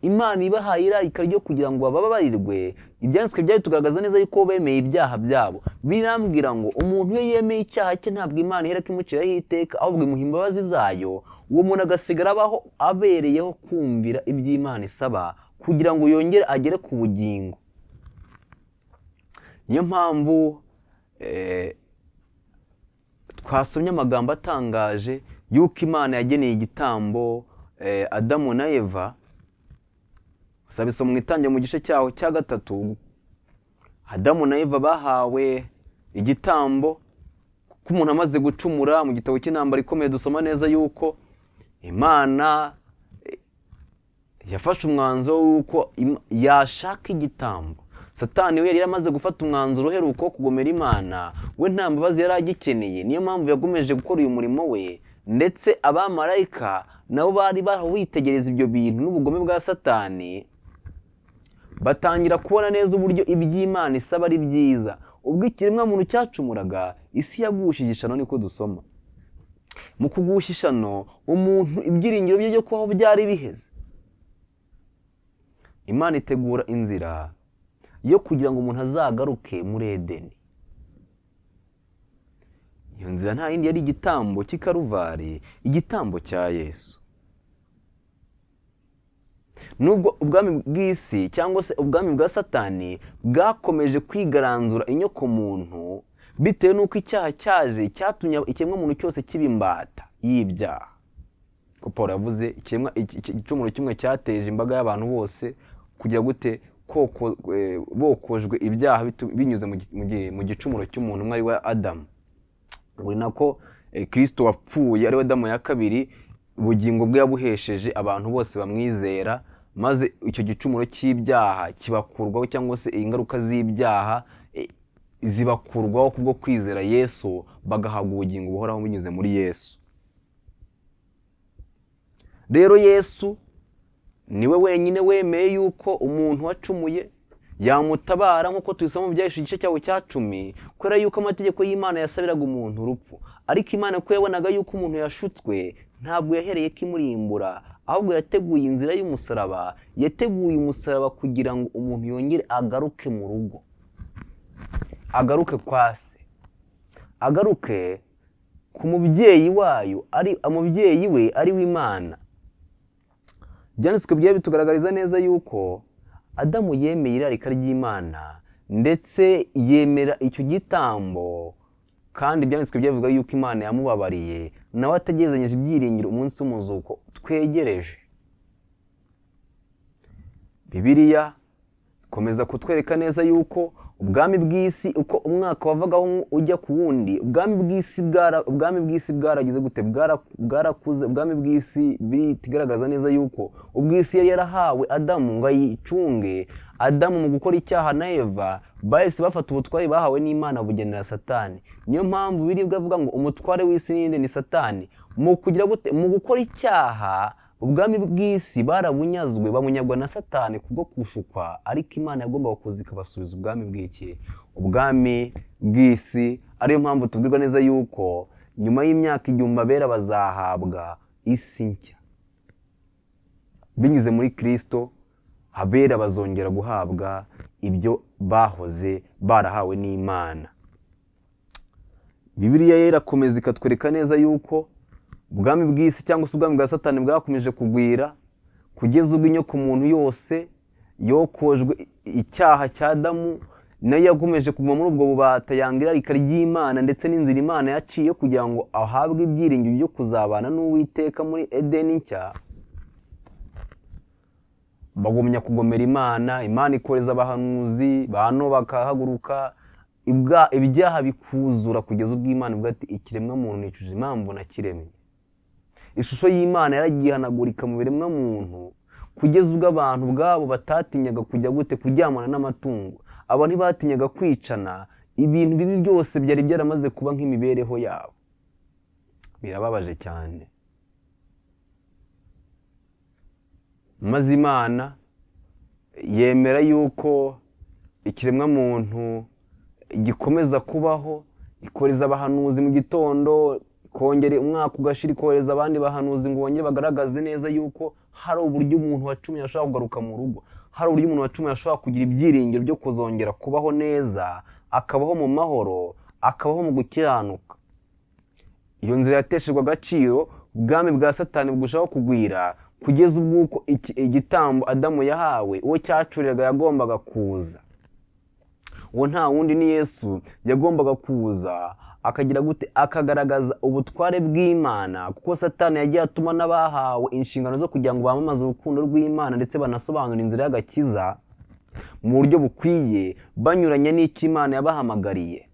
Imana ibahaye irarika ryo kugira ngo bababarirwe. Ibyanditswe byari tugaragaza neza yuko bemeye ibyaha byabo. Birambwira ngo umuntu iyo yemeye icyaha cye ntabwo Imana ihera kimuciraho iteka, ahubwo imuha imbabazi zayo. Uwo muntu agasigara abaho abereyeho kumvira iby'Imana isaba kugira ngo yongere agere ku bugingo. Niyo mpamvu twasomye amagambo atangaje yuko Imana yageneye igitambo Adamu na Eva. Sabisoma mu Itangiriro mu gice cyaho cya 3, Adamu na Eva bahawe igitambo kuko umuntu amaze gucumura. Mu gitabo cy'Intambara Ikomeye dusoma neza yuko Imana yafashe umwanzuro w'uko yashaka igitambo. Satani we yari amaze gufata umwanzuro uheruka wo kugomera Imana, we nta mbabazi yari agikeneye. Niyo mpamvu yagomeje gukora uyu murimo we ndetse abamarayika nabo bari bitegereza ibyo bintu n'ubugome bwa Satani, batangira kubona neza uburyo iby'Imana isaba ari byiza. Ubwo ikiremwa muntu cyacumuraga, isi yagushije ishano, niko dusoma. Mu kugusha ishano, umuntu ibyiringiro bye byo kubaho byari biheze. Imana itegura inzira yo kugira ngo umuntu azagaruke muri Edeni. Iyo nzira nta yindi yari igitambo cy'i Karuvari, igitambo cya Yesu. Nubwo ubwami bw'isi cyangwa se ubwami bwa Satani bwakomeje kwigaranzura inyoko muntu, bitewe n'uko icyaha cyaje cyatumye ikiremwa muntu cyose kiba imbata y'ibyaha. Ko Pawulo yavuze igicumuro kimwe cyateje imbaga y'abantu bose kugira gute bokojwe ibyaha binyuze mu gicumuro cy'umuntu umwe ari we Adamu. Uri nako Kristo wapfuye ari we Adamu ya kabiri, ubugingo bwe yabuhesheje abantu bose bamwizera, maze icyo gicumuro cy'ibyaha kibakurwaho, cyangwa se ingaruka z'ibyaha zibakurwaho kubwo kwizera Yesu, bagahabwa ubugingo buhoraho binyuze muri Yesu. Rero Yesu niwe wenyine wemeye yuko umuntu wacumuye yamutabara, nk'uko tubisoma mu Byahishuwe igice cyawo cya 10, kubera yuko amategeko y'Imana yasabiraga umuntu urupfu. Ariko Imana ko yabonaga yuko umuntu yashutswe, ntabwo yahereye kimurimbura, ahubwo yateguye inzira y'umusaraba. Yateguye umusaraba kugira ngo umuntu yongere agaruke mu rugo, agaruke kwa se, agaruke ku mubyeyi wayo, ari umubyeyi we ari w'Imana. Byanditswe byari bitugaragariza neza yuko Adamu yemeye irarika ry'Imana ndetse yemera icyo gitambo, kandi byanditswe byavuga yuko Imana yamubabariye, nawe ategerezanyije ibyiringiro umunsi w'umuzuko twegereje. Bibiliya ikomeza kutwereka neza yuko ubwami bw'isi uko umwaka wavagaho ujya ku wundi, ubwami bw'isi bwaragize gute, bwarakuze. Ubwami bw'isi bigaragaza neza yuko ubw'isi yari yarahawe Adamu ngo ayicunge. Adamu mu gukora icyaha na Eva bahise bafata ubutware bahawe n'Imana bugenera Satani. Niyo mpamvu biribwa avuga ngo umutware w'isi ninde? Ni Satani. Mu kugira gute, mu gukora icyaha, ubwami bw'isi barabunyazwe, bamunyagwa na Satani kubwo kushukwa. Ariko Imana yagombaga kuza ikabasubiza ubwami bw'iki? Ubwami bw'isi. Ariyo mpamvu tubwirwa neza yuko nyuma y'imyaka 1000 abera bazahabwa isi nshya. Binyuze muri Kristo, abera bazongera guhabwa ibyo bahoze barahawe n'Imana. Bibiliya yera komeza ikatwereka neza yuko ubwami bw'isi cyangwa se ubwami bwa Satani bwakomeje kugwira, kugeza ubwo inyoko muntu yose yokojwe icyaha cya Adamu, nayo yakomeje kuguma muri ubwo bubata, yanga irarika ry'Imana ndetse n'inzira Imana yaciye kugira ngo ahabwe ibyiringiro byo kuzabana n'Uwiteka muri Edeni nshya. Bagumya kugomera Imana, Imana ikoreza abahanuzi, bano bakahaguruka, ibyaha bikuzura kugeza ubwo Imana ivuga ati ikiremwa muntu nicuje impamvu nakiremye. Ishusho y'Imana yaragihanagurika mu biremwa muntu, kugeza ubwo abantu bwabo batatinyaga kujya gute, kuryamana n'amatungo. Abo ntibatinyaga kwicana, ibintu bibi byose byari byaramaze kuba nk'imibereho yabo. Birababaje cyane. Maze Imana yemera yuko ikiremwa muntu gikomeza kubaho, ikoreza abahanuzi mu gitondo, kongera umwaka ugashira ikoreza abandi bahanuzi ngo bongere bagaragaze neza yuko hari uburyo umuntu wacumuye ashobora kugaruka mu rugo, hari uburyo umuntu wacumuye ashobora kugira ibyiringiro byo kuzongera kubaho neza, akabaho mu mahoro, akabaho mu gukiranuka. Iyo nzira yateshejwe agaciro, ubwami bwa Satani bugushaho kugwira, kugeza ubwo igitambo Adamu yahawe uwo cyacuriraga yagombaga kuza. Uwo nta wundi ni Yesu yagombaga kuza akagira gute, akagaragaza ubutware bw'Imana, kuko Satani yagiye atuma n'abahawe inshingano zo kugira ngo bamamaze urukundo rw'Imana ndetse banasobanura inzira y'agakiza mu buryo bukwiye, banyuranye n'icyo Imana yabahamagariye.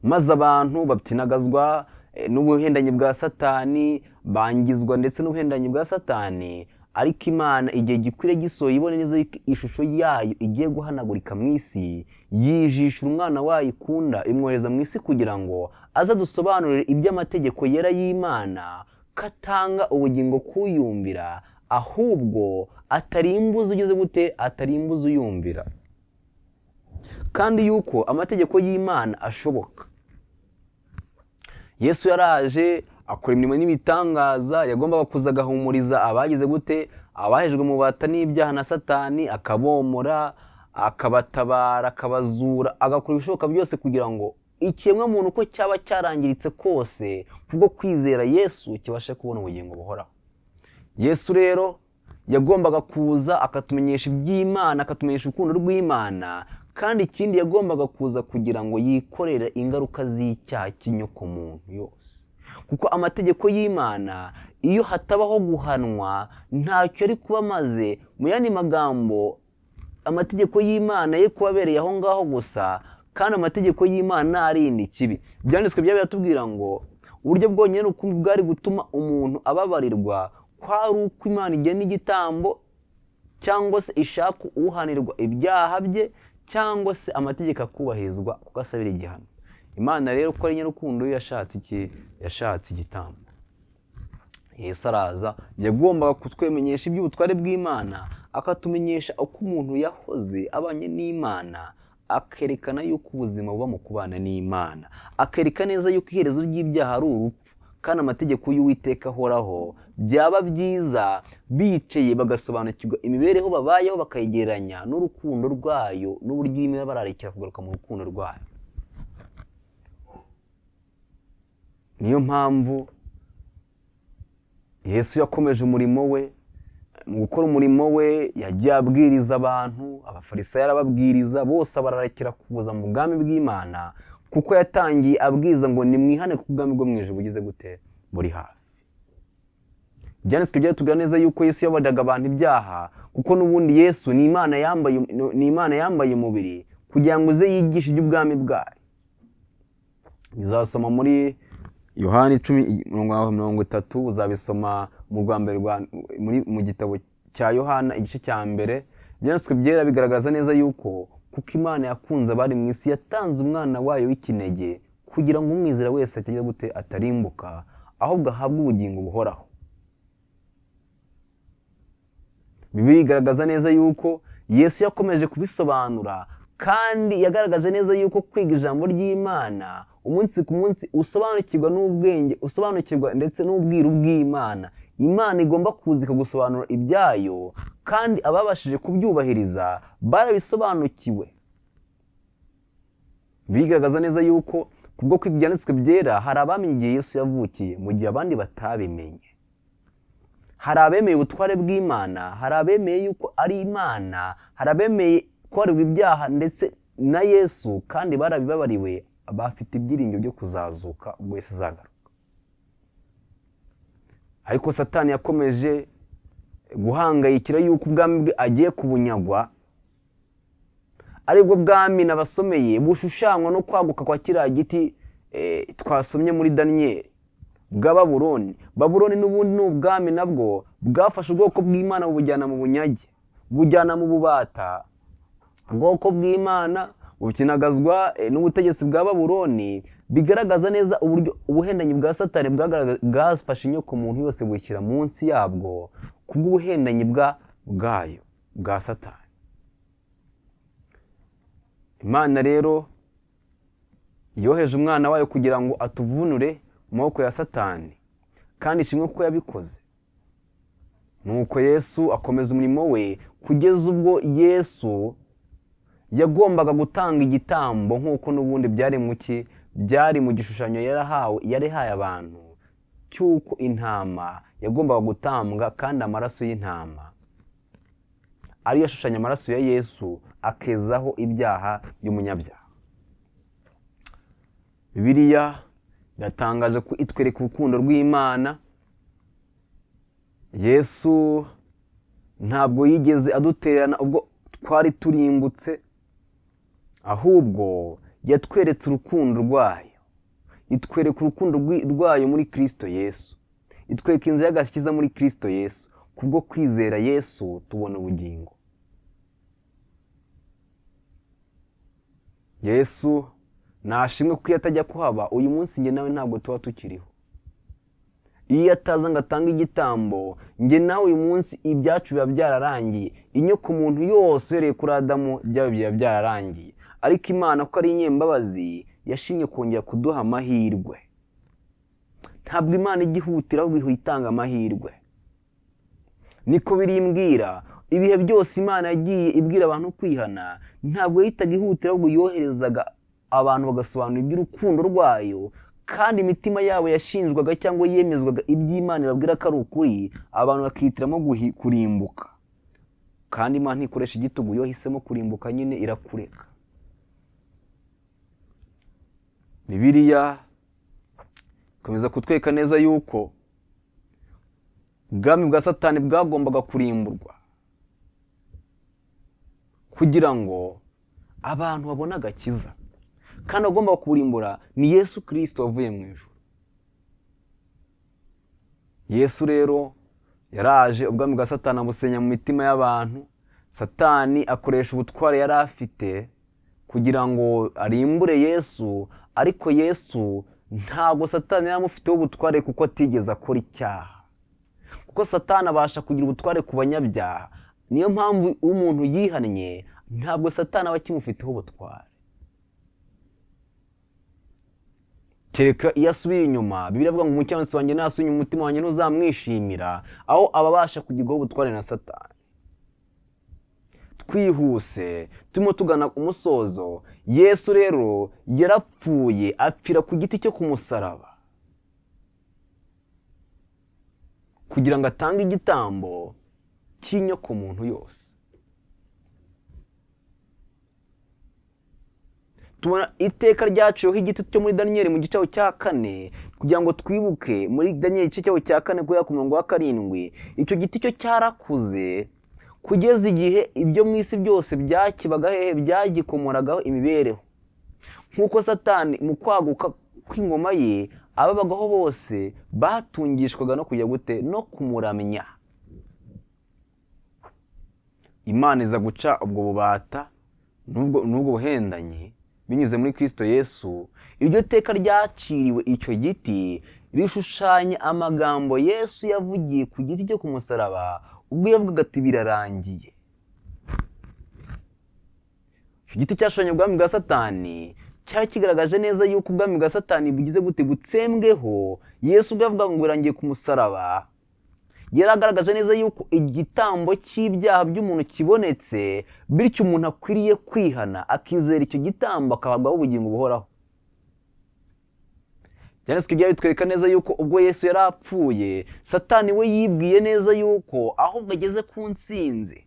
Maze abantu babyinagazwa n'ubuhendanyi bwa Satani, bangizwa ndetse n'ubuhendanyi bwa Satani, ariko Imana igihe gikwiriye gisohoye ibone neza ishusho yayo igiye guhanagurika mu isi, yijisha umwana wayo ikunda imwohereza mu isi kugira ngo aze adusobanurire iby'amategeko yera y'Imana, katanga ubugingo kuyumvira, ahubwo atarimbuza ugeze gute, atarimbuza uyumvira, kandi yuko amategeko y'Imana ashoboka. Yesu yaraje akora imirimo n'ibitangaza, yagombaga kuza agahumuriza abagize gute, abahejwe mu bubata n'ibyaha na Satani, akabomora, akabatabara, akabazura, agakora ibishoboka byose kugira ngo ikiremwa muntu uko cyaba cyarangiritse kose kubwo kwizera Yesu kibashe kubona ubugingo buhoraho. Yesu rero yagombaga kuza akatumenyesha iby'Imana, akatumenyesha urukundo rw'Imana, kandi ikindi yagombaga kuza kugira ngo yikorere ingaruka z'icyaha cy'inyoko muntu yose, kuko amategeko y'Imana iyo hatabaho guhanwa ntacyo ari kuba amaze. Mu yandi magambo, amategeko y'Imana ye kubabereye aho ngaho gusa, kandi amategeko y'Imana arindi kibi. Byanditswe byaba biratubwira ngo uburyo bwonyine rukumbi bwari gutuma umuntu ababarirwa kwari uko Imana igena igitambo, cyangwa se ishaka uhanirwa ibyaha bye, cyangwa se amategeko akubahirizwa kuko asabira igihano. Imana rero ko ari nyarukundo yashatse iki? Yashatse igitambo. Yesu araza, yagombaga kutwemenyesha iby'ubutware bw'Imana, akatumenyesha uko umuntu yahoze abanye n'Imana, akerekana yuko ubuzima buba mu kubana n'Imana, akereka neza yuko iherezo ry'ibyaha ari urupfu, kandi amategeko y'Uwiteka ahoraho. Byaba byiza bicaye bagasobanukirwa imibereho babayeho, bakayegeranya n'urukundo rwayo n'uburyo imwe bararikira kugaruka mu rukundo rwayo. Niyo mpamvu Yesu yakomeje umurimo we. Mu gukora umurimo we yagiye abwiriza abantu, abafarisayo arababwiriza, bose bararekera kuza mu bwami bw'Imana, kuko yatangiye abwiriza ngo nimwihane ku bwami bwo mu ijuru bugize gute, buri hafi. Byanditswe byatubwira neza yuko Yesu yabariraga abantu ibyaha, kuko n'ubundi Yesu ni Imana yambaye umubiri kugira ngo uze yigishe iby'ubwami bwayo. Bizasoma muri Yohana 10:30, uzabisoma mu Rwambere mu gitabo cya Yohana igice cya mbere. Byanditswe byera bigaragaza neza yuko kuko Imana yakunze abari mu isi, yatanze umwana wayo w'ikinege kugira ngo umwizera wese ategeze gute, atarimbuka, ahubwo ahabwe ubugingo buhoraho. Bibiliya igaragaza neza yuko Yesu yakomeje kubisobanura, kandi yagaragaje neza yuko kwiga ijambo ry'Imana umunsi ku munsi usobanukirwa n'ubwenge, usobanukirwa ndetse n'ubwiru bw'Imana. Imana igomba kuza ikagusobanura ibyayo, kandi ababashije kubyubahiriza barabisobanukiwe. Bigaragaza neza yuko kubwo kwiga ibyanditswe byera hari abamenye igihe Yesu yavukiye, mu gihe abandi batabimenye. Hari abemeye ubutware bw'Imana, hari abemeye yuko ari Imana, hari abemeye kubarirwa ibyaha ndetse na Yesu, kandi barabibabariwe, bafite ibyiringiro byo kuzazuka ubwo Yesu azagaruka. Ariko Satani yakomeje guhangayikira yuko ubwami bwe agiye kubunyagwa, aribwo bwami nabasomeye bushushanywa no kwaguka kwa kiriya giti twasomye muri Daniyeli bwa Babuloni. Babuloni n'ubundi ni ubwami nabwo bwafashe ubwoko bw'Imana bubujyana mu bunyage, bujyana mu bubata. Ubwoko bw'Imana bukinagazwa n'ubutegetsi bwa Babuloni, bigaragaza neza uburyo ubuhendanyi bwa Satani bwafashe inyoko muntu yose bushyira munsi yabwo kubw'ubuhendanyi bwayo bwa Satani. Imana rero yoheje umwana wayo kugira ngo atuvunure mu maboko ya Satani, kandi ishimwe ko yabikoze. Nuko Yesu akomeza umurimo we kugeza ubwo Yesu yagombaga gutanga igitambo, nk'uko n'ubundi byari mu gishushanyo yarahaye abantu cy'uko intama yagombaga gutambwa, kandi amaraso y'intama ariyo ashushanya amaraso ya Yesu akezaho ibyaha by'umunyabyaha. Bibiliya iratangaje ko itwereka urukundo rw'Imana. Yesu ntabwo yigeze adutererana ubwo twari turimbutse, ahubwo yatweretse urukundo rwayo. Itwereka urukundo rwayo muri Kristo Yesu, itwereka inzira y'agakiza muri Kristo Yesu, kubwo kwizera Yesu tubona ubugingo. Yesu nashimwe ko iyo atajya kuhaba uyu munsi njye nawe ntabwo tuba tukiriho. Iyo ataza ngo atange igitambo njye nawe uyu munsi ibyacu biba byararangiye. Inyoko muntu yose uhereye kuri Adamu byaba biba byararangiye. Ariko Imana ko ari inyembabazi yashimye kongera kuduha amahirwe. Ntabwo Imana igihutira ahubwo itanga amahirwe. Niko birimbwira ibihe byose Imana yagiye ibwira abantu kwihana, ntabwo yitaga ihutira ahubwo yoherezaga abantu bagasobanura iby'urukundo rwayo, kandi imitima yabo yashinjwaga cyangwa yemezwaga iby'Imana ibabwira ko ari ukuri, abantu bakihitiramo kurimbuka. Kandi Imana ntikoresha igitugu, yo hisemo kurimbuka nyine irakureka. Bibiliya ikomeza kutwereka neza yuko ubwami bwa Satani bwagombaga kurimburwa kugira ngo abantu babone agakiza, kandi agomba kuburimbura ni Yesu Kristo wavuye mu ijuru. Yesu rero yaraje ubwami bwa Satani abusenya mu mitima y'abantu. Satani akoresha ubutware yari afite kugira ngo arimbure Yesu, ariko Yesu ntabwo Satani yari amufiteho ubutware kuko atigeze akora icyaha. Kuko Satani abasha kugira ubutware ku banyabyaha, niyo mpamvu umuntu yihannye ntabwo Satani aba akimufiteho ubutware. Kereka iyo asubiye inyuma, Bibiliya ivuga ngo umukiranutsi wanjye nasubira inyuma umutima wanjye ntuzamwishimira, aho ababasha kugirwaho ubutware na Satani. Twihuse turimo tugana ku musozo. Yesu rero yarapfuye apfira ku giti cyo ku musaraba kugira ngo atange igitambo cy'inyoko muntu yose. Tubona iteka ryaciyeho igiti cyo muri Daniyeli mu gice cya 4 kugira ngo twibuke muri Daniyeli igice cya 4 guhera ku murongo wa 7. Icyo giti cyo cyarakuze kugeza igihe ibyo mu isi byose byakibaga hehe byagikomoragaho imibereho. Nk'uko Satani mu kwaguka kw'ingoma ye ababagaho bose batungishwaga no kujya gute no kumuramya. Imana iza guca ubwo bubata n'ubwo buhendanye binyuze muri Kristo Yesu. Iryo teka ryaciriwe icyo giti rishushanya amagambo Yesu yavugiye ku giti cyo ku musaraba ubwo yavugaga ati birarangiye. Icyo giti cyashushanya ubwami bwa Satani cyari kigaragaje neza yuko ubwami bwa Satani bugize gute gutsembweho. Yesu ubwo yavugaga ngo birangiye ku musaraba yaragaragaje neza yuko igitambo cy'ibyaha by'umuntu kibonetse, bityo umuntu akwiriye kwihana akizera icyo gitambo akahabwaho ubugingo buhoraho. Byanditswe byari bitwereka neza yuko ubwo Yesu yari apfuye, Satani we yibwiye neza yuko ahubwo ageze ku ntsinzi.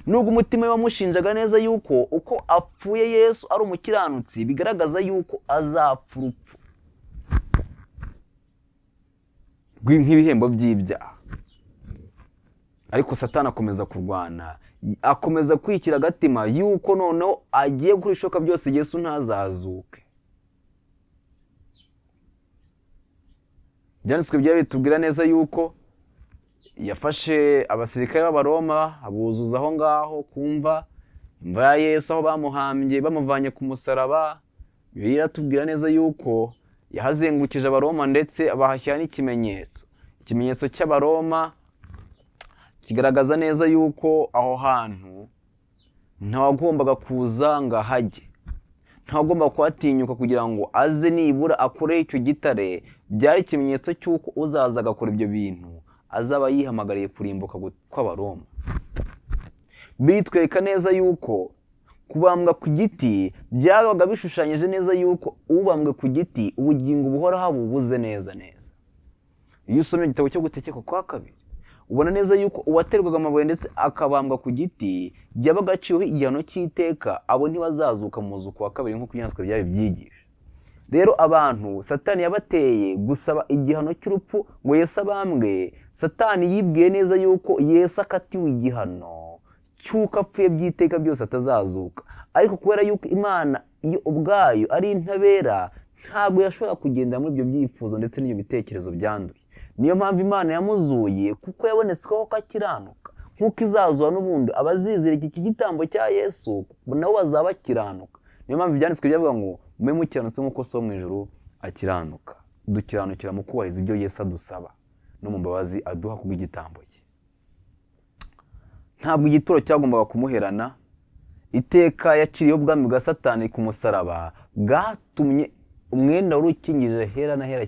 Nubwo umutima we wamushinjaga neza yuko uko apfuye Yesu ari umukiranutsi, bigaragaza yuko azapfa urupfu nk'ibihembo by'ibyaha. Ariko Satani akomeza kurwana, akomeza kwikira agatima yuko noneho agiye gukora ishoka byose Yesu ntazazuke. Byanditswe byari bitubwira neza yuko yafashe abasirikare b'Abaroma abuzuza aho ngaho kumva imva ya Yesu aho bamuhambye bamuvanye ku musaraba. Bibiliya iratubwira neza yuko yahazengukije Abaroma ndetse abahashyira n'ikimenyetso. Ikimenyetso cy'Abaroma kigaragaza neza yuko aho hantu ntawagombaga kuza ngo ahajye, ntawagomba kuhatinyuka kugira ngo aze nibura akoreho icyo gitare. Byari ikimenyetso cy'uko uzaza agakora ibyo bintu azaba yihamagariye kurimbuka kw'Abaroma. Bitwereka neza yuko kubambwa ku giti byabaga bishushanyije neza yuko ubambwe ku giti ubugingo buhoraho bubuze neza. Iyo usomye igitabo cyo gutegeka kwa 2 ubona neza yuko uwaterwaga amabuye ndetse akabambwa ku giti byabaga aciyeho igihano cy'iteka, abo ntibazazuka mu muzuko wa 2 nk'uko ibyanditswe byari byigisha. Rero abantu Satani yabateye gusaba igihano cy'urupfu ngo Yesu abambwe. Satani yibwiye neza yuko Yesu akatiwe igihano cy'uko apfuye by'iteka byose atazazuka, ariko kubera yuko Imana iyo ubwayo ari intabera ntabwo yashobora kugenda muri ibyo byifuzo ndetse n'ibyo bitekerezo byanduye. niyo mpamvu Imana yamuzuye, kuko yabonetsweho ko akiranuka, nk'uko izazura n'ubundi abazizera iki gitambo cya Yesu nabo bazaba bakiranuka. Niyo mpamvu ibyanditswe byavuga ngo mube mukiranutse nk'uko so mu ijuru akiranuka. Dukiranukira mu kubahiriza ibyo Yesu adusaba no mu mbabazi aduha kubw'igitambo cye. Ntabwo igituro cyagombaga kumuherana. Iteka yaciriyeho ubwami bwa Satani ku musaraba bwatumye umwenda wari ukingije hera na hera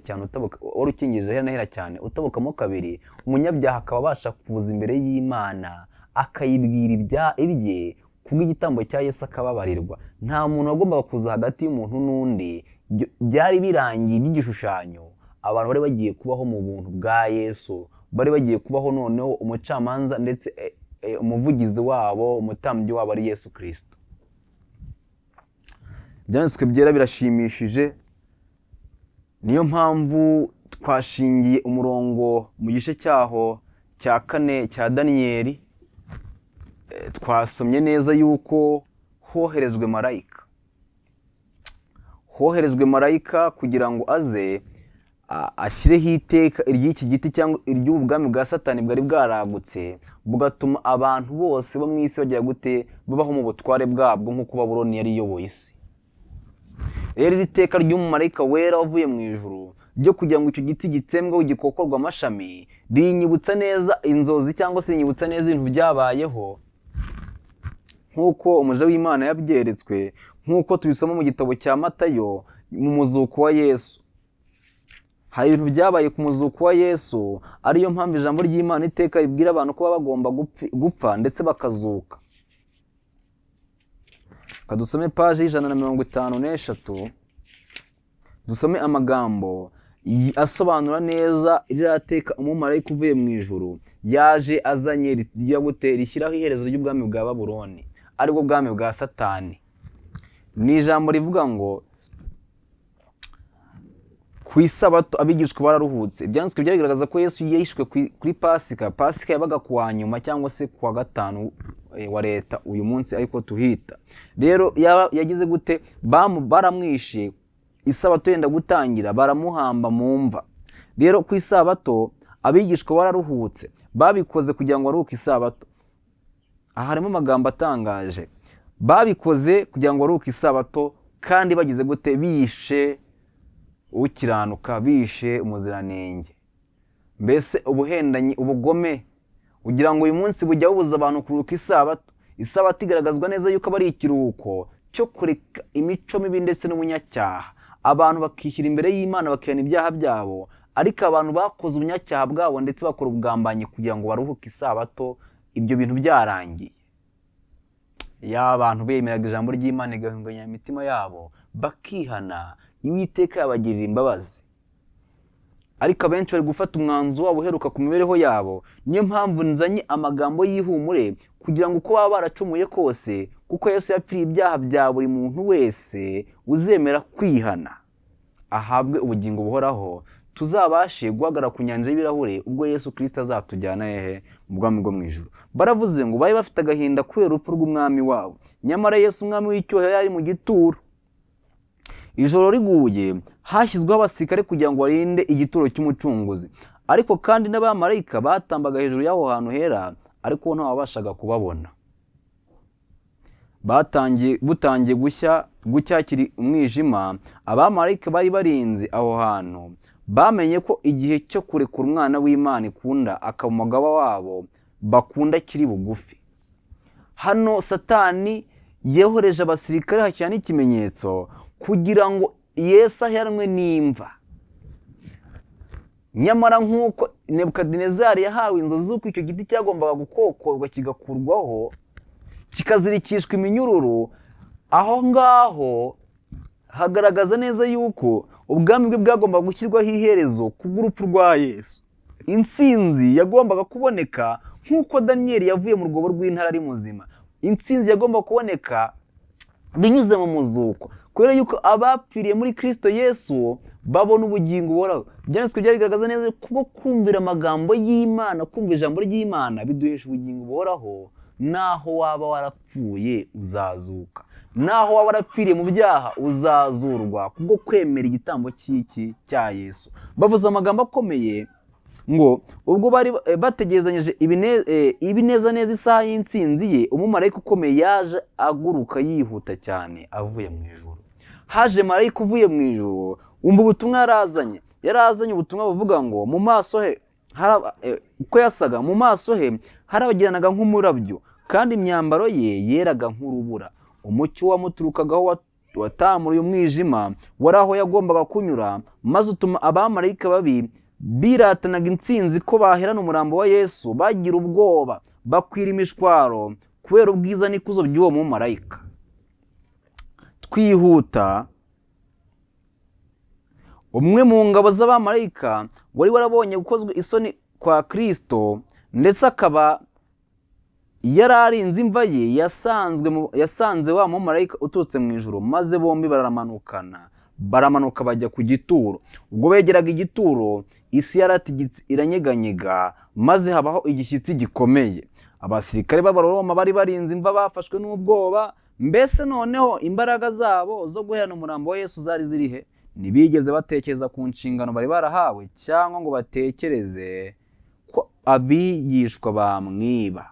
cyane utabukamo kabiri, umunyabyaha akaba abasha kuza imbere y'Imana akayibwira ibye kubw'igitambo cya Yesu akababarirwa. Nta muntu wagombaga kuza hagati y'umuntu n'undi. Byari birangiye by'igishushanyo. Abantu bari bagiye kubaho mu buntu bwa Yesu, bari bagiye kubaho noneho umucamanza ndetse umuvugizi wabo, umutambyi wabo ari Yesu Kristo. Ibyanditswe byera birashimishije. Niyo mpamvu twashingiye umurongo mu gice cyaho cya 4 cya Daniyeli. Twasomye neza yuko hoherezwe marayika kugira ngo aze ashyireho iteka iry'iki giti cyangwa iry'ubwami bwa Satani bwari bwaragutse, bugatuma abantu bose bo mu isi bagira gute babaho mu butware bwabwo nk'uko Babuloni yari iyoboye isi. Rero iri teka ry'umumarayika wera wavuye mu ijuru ryo kugira ngo icyo giti gitsembweho gikokorwa amashami rinyibutsa neza inzozi cyangwa se rinyibutsa neza ibintu byabayeho nk'uko umuja w'Imana yabyeretswe, nk'uko tubisoma mu gitabo cya Matayo mu muzuko wa Yesu. Hari ibintu byabaye ku muzuko wa Yesu, ariyo mpamvu ijambo ry'Imana iteka ribwira abantu ko baba bagomba gupfa ndetse bakazuka. Kadusome paje y'153, dusome amagambo asobanura neza iriya teka umumarayika uvuye mu ijuru yaje azanye rijya gute rishyiraho iherezo ry'ubwami bwa Babuloni, aribwo bwami bwa Satani. Ni ijambo rivuga ngo ku isabato abigishwa bararuhutse. Ibyanditswe byagaragaza ko Yesu yishwe kuri Pasika. Pasika yabaga kuwa nyuma cyangwa se kuwa gatanu wa leta uyu munsi ariko tuhita. Rero yagize gute baramwishe isabato yenda gutangira, baramuhamba mu mva. Rero ku isabato abigishwa bararuhutse, babikoze kugira ngo baruhuke isabato. Aha harimo amagambo atangaje. Babikoze kugira ngo baruhuke isabato kandi bagize gute bishe ukiranuka, bishe umuziranenge. Mbese ubuhendanyi, ubugome ugira ngo uyu munsi bujya bubuza abantu kuruhuka isabato. Isabato igaragazwa neza yuko aba ari ikiruhuko cyo kureka imico mibi ndetse n'ubunyacyaha. Abantu bakishyira imbere y'Imana bakihana ibyaha byabo, ariko abantu bakoze ubunyacyaha bwabo ndetse bakora ubugambanyi kugira ngo baruhuke isabato, ibyo bintu byarangiye. Ya abantu bemeraga ijambo ry'Imana igahunganya imitima yabo bakihana, Uwiteka yabagirira imbabazi. Ariko abenshi bari gufata umwanzuro wabo uheruka ku mibereho yabo. Niyo mpamvu nzanye amagambo y'ihumure kugira ngo uko baba baracumuye kose, kuko Yesu yapfiriye ibyaha bya buri muntu wese uzemera kwihana, ahabwe ubugingo buhoraho, tuzabashe guhagarara ku nyanja y'ibirahure ubwo Yesu Kristo azatujyana mu bwami bwo mu ijuru. Baravuze ngo bari bafite agahinda kubera urupfu rw'umwami wabo, nyamara Yesu umwami w'icyubahiro yari mu gituro. Ijoro riguye hashyizweho abasirikare kugira ngo barinde igituro cy'umucunguzi, ariko kandi n'abamarayika batambaga hejuru y'aho hantu hera, ariko nta wabashaga kubabona. Butangiye gucya kiri umwijima, abamarayika bari barinze aho hantu bamenye ko igihe cyo kurekura umwana w'Imana ikunda akaba umugaba wabo bakunda kiri bugufi. Hano Satani yehoreje abasirikare hakira n'ikimenyetso kugira ngo Yesu aheranwe n'imva. Nyamara nk'uko Nebukadinezari yahawe inzozi z'uko icyo giti cyagombaga gukokorwa kigakurwaho kikazirikishwa iminyururu, aho ngaho hagaragaza neza yuko ubwami bwe bwagombaga gushyirwaho iherezo kubw'urupfu rwa Yesu. Intsinzi yagombaga kuboneka nk'uko Daniyeli yavuye mu rwobo rw'intare ari muzima. Intsinzi yagomba kuboneka binyuze mu muzuko, kubera yuko abapfiriye muri Kristo Yesu babona ubugingo buhoraho. Ibyanditswe byagaragaza neza ko kumvira amagambo y'Imana, kumva ijambo ry'Imana biduhesha ubugingo buhoraho. Naho waba warapfuye uzazuka, naho waba warapfiriye mu byaha uzazurwa kubwo kwemera igitambo cy'iki cya Yesu. Bavuze amagambo akomeye ngo ubwo bari bategerezanyije ibinezaneza isaha y'intsinzi ye, umumarayika ukomeye yaje aguruka yihuta cyane avuye mu ijuru. Haje marayika uvuye mu ijuru, umva ubutumwa yarazanye ubutumwa buvuga ngo mu maso he uko yasaga, mu maso he harabagiranaga nk'umurabyo, kandi imyambaro ye yeraga nk'urubura. Umucyo wamuturukagaho watamuruye umwijima wari aho yagombaga kunyura, maze utuma abamarayika babi biratanaga intsinzi ko baherana umurambo wa Yesu bagira ubwoba, bakwira imishwaro kubera ubwiza n'ikuzo by'uwo mumarayika. Twihuta, umwe mu ngabo z'abamarayika wari warabonye gukozwe isoni kwa Kristo, ndetse akaba yararinze imva ye, yasanze wa mumarayika uturutse mu ijuru, maze bombi baramanuka bajya ku gituro. Ubwo begeraga igituro, isi yaratigitse iranyeganyega, maze habaho igishyitsi gikomeye. Abasirikare b'Abaroma bari barinze imva bafashwe n'ubwoba. Mbese noneho imbaraga zabo zo guherana umurambo wa Yesu zari zirihe? Ntibigeze batekereza ku nshingano bari barahawe, cyangwa ngo batekereze ko abigishwa bamwiba.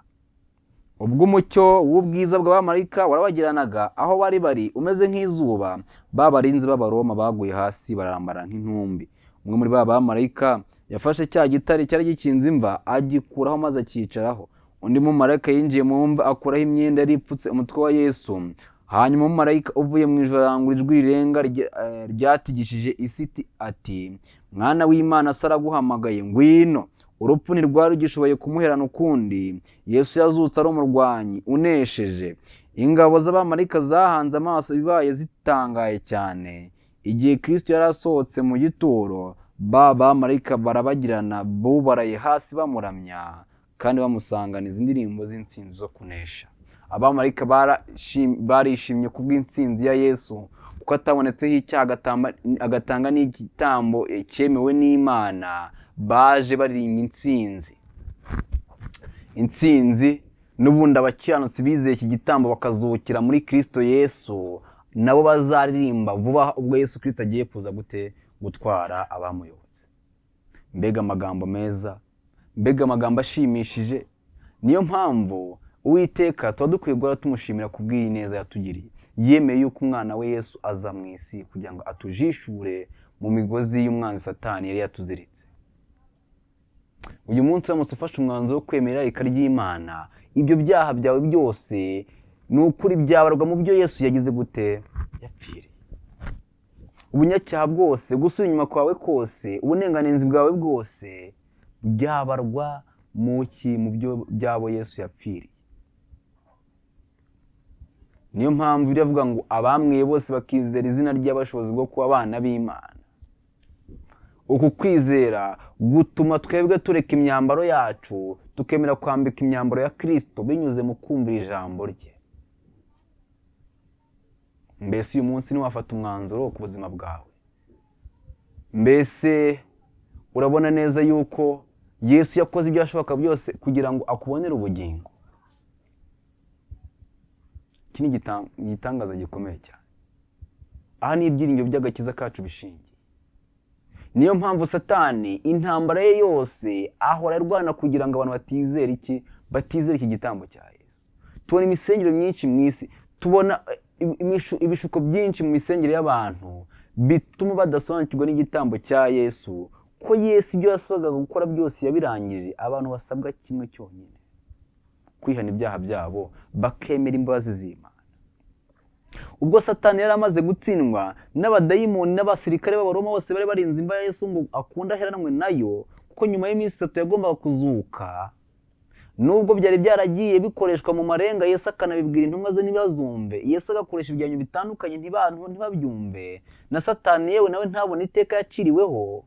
Ubwo umucyo w'ubwiza bw'abamarayika warabagiranaga aho bari umeze nk'izuba, babarinzi b'Abaroma baguye hasi barambara nk'intumbi. Umwe muri ba bamarayika yafashe cya gitare cyari gikinze imva, agikuraho maze akicaraho. Undi mumarayika yinjiye mu mva akuraho imyenda yari ipfutse umutwe wa Yesu. Hanyuma umumarayika uvuye mu ijuru arangurura ijwi rirenga ryatigishije isi ati, mwana w'Imana se araguhamagaye, ngwino. Urupfu ntirwari rugishoboye kumuherana ukundi. Yesu yazutse ari umurwanyi unesheje. Ingabo z'abamarayika zahanze amaso bibaye zitangaye cyane. Igihe Kristo yari asohotse mu gituro, ba bamarayika barabagirana bubaraye hasi bamuramya, kandi bamusanganiza indirimbo z'intsinzi zo kunesha. Abamarayika barishimye kubw'intsinzi ya Yesu, kuko atabonetseho icyaha agatanga n'igitambo cyemewe n'Imana. Baje baririmba intsinzi n'ubundi abakiranutsi bizeye iki gitambo bakazukira muri Kristo Yesu, nabo bazaririmba vuba ubwo Yesu Kristo agiye kuza gutwara abamuyobotse. Mbega amagambo meza, mbega amagambo ashimishije. Niyo mpamvu Uwiteka tuba dukwiye guhora tumushimira kubw'iyi neza yatugiriye. Yemeye yuko umwana we Yesu aza mu isi kugira ngo atujishure mu migozi y'umwanzi Satani yari yatuziritse. Uyu munsi uramutse ufashe umwanzuro wo kwemera irarika ry'Imana, ibyo byaha byawe byose ni ukuri byabarwa mu byo Yesu yagize gute? Yapfiriye. Ubunyacyaha bwose, gusubira inyuma kwawe kose, ubunenganenzi bwawe bwose byabarwa mu byo byabo Yesu yapfiriye. Niyo mpamvu biravuga ngo abamwiye bose bakizera izina ry'abashobozi bwo kuba abana b'Imana. Uku kwizera gutuma twebwe tureka imyambaro yacu, tukemera kwambika imyambaro ya Kristo binyuze mu kumvira ijambo rye. Mbese uyu munsi niwafata umwanzuro ku buzima bwawe, mbese urabona neza yuko Yesu yakoze ibyo ashoboka byose kugira ngo akubonere ubugingo? Iki ni igitangaza gikomeye cyane. Aha ni ibyiringiro by'agakiza kacu bishingiye. Niyo mpamvu Satani intambara ye yose ahora arwana kugira ngo abantu batizere iki gitambo cya Yesu. Tubona imisengero myinshi mu isi, tubona ibishuko byinshi mu misengero y'abantu bituma badasobanukirwa n'igitambo cya Yesu, ko Yesu ibyo yasabaga gukora byose yabirangije. Abantu basabwa kimwe cyonyine: kwihana ibyaha byabo bakemera imbabazi z'Imana. Ubwo Satani yari amaze gutsindwa n'abadayimoni n'abasirikare b'Abaroma bose bari barinze imva ya Yesu ngo akunda aheranwe nayo, kuko nyuma y'iminsi 3 yagombaga kuzuka. Nubwo byari byaragiye bikoreshwa mu marenga, Yesu akanabibwira intumwa ze ntibazumve. Yesu agakoresha ibyanyu bitandukanye ntibabyumve, na Satani yewe nawe ntabone iteka yaciriweho,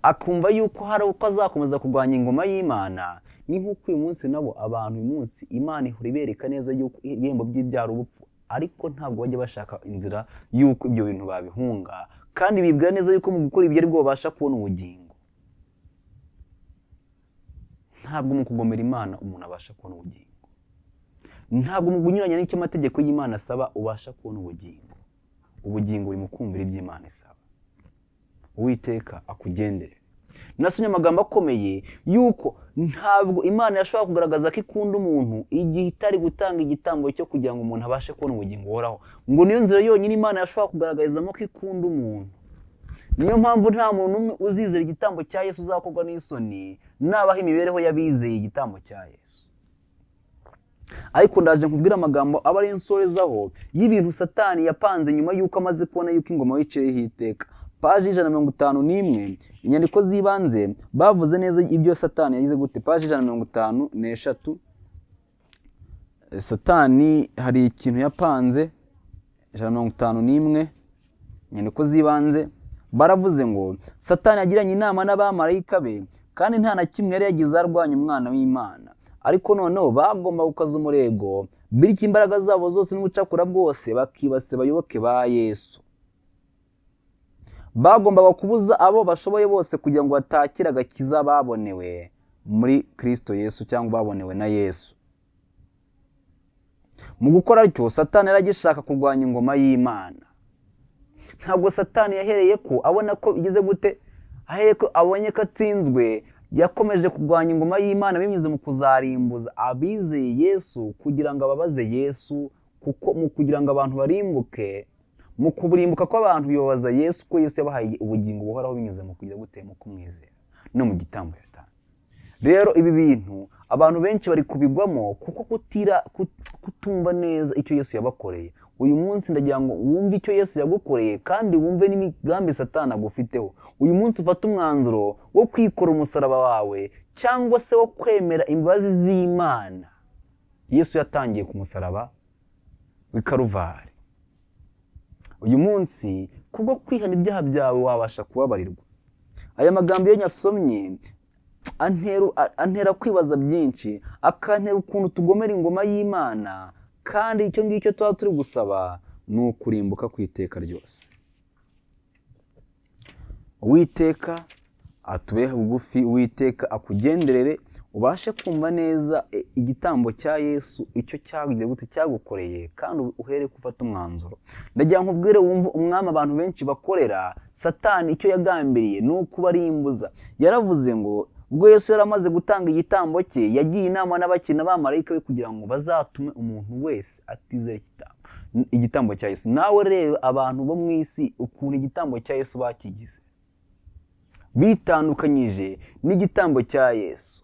akumva yuko hari uko azakomeza kurwanya ingoma y'Imana. Ni nk'uko uyu munsi nabo abantu uyu munsi Imana ihora ibereka neza yuko ibihembo by'ibyaro ubupfu, ariko ntabwo bajya bashaka inzira yuko ibyo bintu babihunga, kandi bibwira neza yuko mu gukora ibyo aribwo babasha kubona ubugingo. Ntabwo mu kugomera Imana umuntu abasha kubona ubugingo. Ntabwo mu kunyuranya n'icyo amategeko y'Imana asaba ubasha kubona ubugingo. Ubugingo buri mu kumvira ibyo Imana isaba. Uwiteka akugendere. nasomye amagambo akomeye yuko ntabwo Imana yashobora kugaragaza ko ikunda umuntu igihe itari gutanga igitambo cyo kugira ngo umuntu abashe kubona ubugingo buhoraho, ngo niyo nzira yonyine Imana yashobora kugaragarizamo ko ikunda umuntu. Niyo mpamvu nta muntu umwe uzizera igitambo cya Yesu uzakorwa n'isoni nabaho imibereho y'abizeye igitambo cya Yesu. Ariko ndaje nkubwira amagambo aba ari insorezaho y'ibintu Satani yapanze nyuma yuko amaze kubona yuko ingoma yiciyeho iteka. Paji 151, inyandiko z'ibanze bavuze neza ibyo Satani yagize gute. Paji 153, Satani hari ikintu yapanze. 151, inyandiko z'ibanze baravuze ngo Satani yagiranye inama n'abamarayika be kandi nta na kimwe yari yagize arwanya umwana w'Imana, ariko noneho bagomba gukaza umurego bityo imbaraga zabo zose n'ubucakura bwose bakibasira abayoboke ba Yesu. Bagombaga kubuza abo bashoboye bose kugira ngo batakire agakiza babonewe muri Kristo Yesu cyangwa babonewe na Yesu. Mu gukora cyo Satani yaragishaka kurwanya ingoma y'Imana. Ntabwo Satani yahereye ko abona ko igeze gute, ahereye ko abonye ko atsinzwe, yakomeje kurwanya ingoma y'Imana binyuze mu kuzarimbuza abizeye Yesu kugira ngo ababaze Yesu, kuko mu kugira ngo abantu barimbuke, mu kuburimbuka kw'abantu bibabaza Yesu ko Yesu yabahaye ubugingo buhoraho binyuze mu kugira gute, mu kumwizera no mu gitambo yatanze. Rero ibi bintu abantu benshi bari kubigwamo kuko kutumva neza icyo Yesu yabakoreye. Uyu munsi ndagira ngo wumve icyo Yesu yagukoreye kandi wumve n'imigambi Satani agufiteho. Uyu munsi ufata umwanzuro wo kwikora umusaraba wawe cyangwa se wo kwemera imbabazi z'Imana Yesu yatangiye ku musaraba w'i Karuvari. Uyu munsi kubwo kwihana ibyaha byawe wabasha kubabarirwa. Aya magambo iyo nyasomye antera kwibaza byinshi, akantera ukuntu tugomera ingoma y'Imana, kandi icyo ngicyo tuba turi gusaba ni ukurimbuka ku iteka ryose. Uwiteka atubeho bugufi, Uwiteka akugenderere, ubashe kumva neza igitambo cya Yesu icyo cyagiye gute cyagukoreye, kandi uhere gufata umwanzuro. Ndagira nkubwire wumva umwami abantu benshi bakorera Satani icyo yagambiriye ni ukubarimbuza. Yaravuze ngo ubwo Yesu yaramaze gutanga igitambo cye, yagiye inama n'abakina b'amarayika be kugira ngo bazatume umuntu wese atizera igitambo cya Yesu. Nawe rero abantu bo mu isi ukuntu igitambo cya Yesu bakigize, bitandukanyije n'igitambo cya Yesu.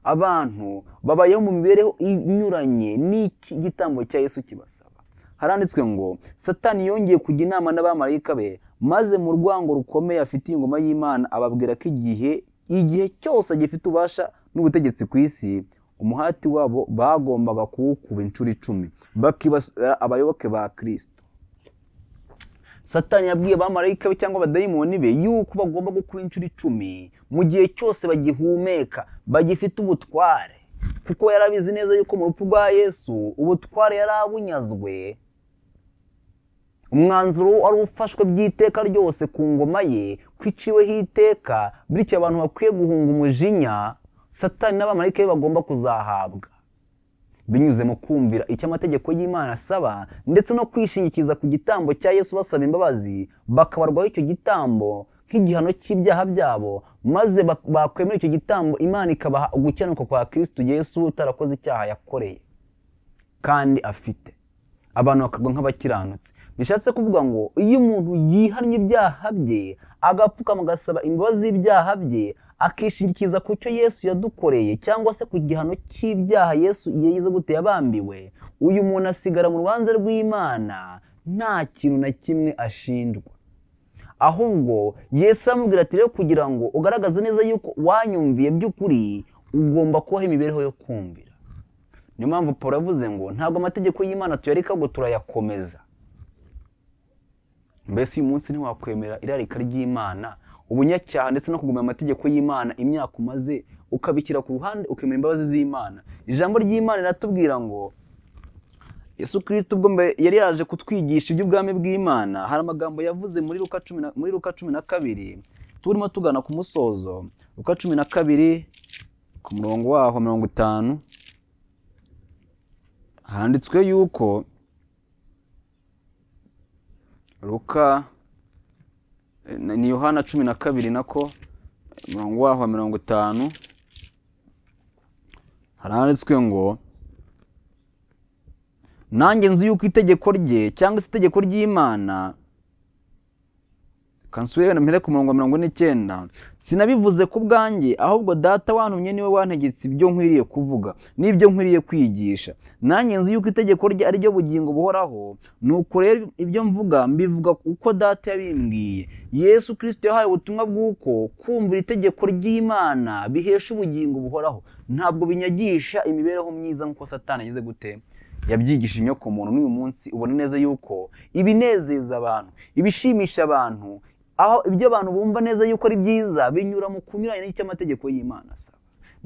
Abantu babayeho mu mibereho inyuranye n'iki gitambo cya Yesu kibasaba. Haranditswe ngo Satani yongeye kujya inama n'abamarayika be, maze mu rwango rukomeye afitiye ingoma y'Imana ababwira ko igihe cyose gifite ubasha n'ubutegetsi ku isi, umuhati wabo bagombaga kuwukuba inshuro 10 bakibasira abayoboke ba Kristo. Satani yabwiye abamarayika be cyangwa abadayimoni be yuko bagomba gukuba inshuro 10 mu gihe cyose bagihumeka, bagifite ubutware, kuko yarabizi neza yuko mu rupfu rwa Yesu ubutware yarabunyazwe. Umwanzuro wari ufashwe by'iteka ryose ku ngoma ye, kwiciweho iteka, bityo abantu bakwiye guhunga umujinya Satani n'abamarayika be bagomba kuzahabwa binyuze mu kumvira icyo amategeko y'Imana asaba, ndetse no kwishingikiza ku gitambo cya Yesu basaba imbabazi, bakabarwaho icyo gitambo nk'igihano cy'ibyaha byabo, maze bakwemera icyo gitambo, Imana ikabaha gukenuka kwa Kristo Yesu utarakoze icyaha yakoreye kandi afite, abantu bakagwa nk'abakiranutsi. Bishatse kuvuga ngo iyo umuntu yihannye ibyaha bye, agapfukama agasaba imbabazi z'ibyaha bye, akishingikiza ku cyo Yesu yadukoreye cyangwa se ku gihano cy'ibyaha Yesu yagize gute yabambiwe, uyu muntu asigara mu rubanza rw'Imana nta kintu na kimwe ashinjwa. Ahubwo Yesu amubwira ati rero kugira ngo ugaragaze neza yuko wanyumviye by'ukuri, ugomba kubaho imibereho yo kumvira. Niyo mpamvu Paulo yavuze ngo ntabwo amategeko y'Imana tuyareka ngo turayakomeza. Mbese uyu munsi ntiwakwemera irarika ry'Imana, ubunyacyaha ndetse no kugumya amategeko y'Imana imyaka umaze, ukabikira ku ruhande ukemera imbabazi z'Imana. Ijambo ry'Imana riratubwira ngo Yesu Kristo ubwo yari yaje kutwigisha iby'ubwami bw'Imana, hari amagambo yavuze muri Luka 12 turimo tugana ku musozo. Luka 12 ku murongo waho 50 handitswe yuko Luka ni Yohana 12 nako umurongo waho wa 50 haranditswe ngo nanjye nzi yuko itegeko rye cyangwa se itegeko ry'Imana, kansubire mpere ku murongo wa 49, sinabivuze ku bwanjye ahubwo data wantumye niwe wantegetse ibyo nkwiriye kuvuga n'ibyo nkwiriye kwigisha. Nanjye nzi yuko itegeko rye ari ryo bugingo buhoraho, nuko rero ibyo mvuga mbivuga uko data yabimbwiye. Yesu Kristo yahaye ubutumwa bw'uko kumvira itegeko ry'Imana bihesha ubugingo buhoraho, ntabwo binyagisha imibereho myiza nk'uko Satani ageze gute yabyigisha inyoko muntu. N'uyu munsi ubona neza yuko ibinezeza abantu, ibishimisha abantu, aho ibyo abantu bumva neza yuko ari byiza binyura mu kunyuranya n'icyo amategeko y'Imana asaba.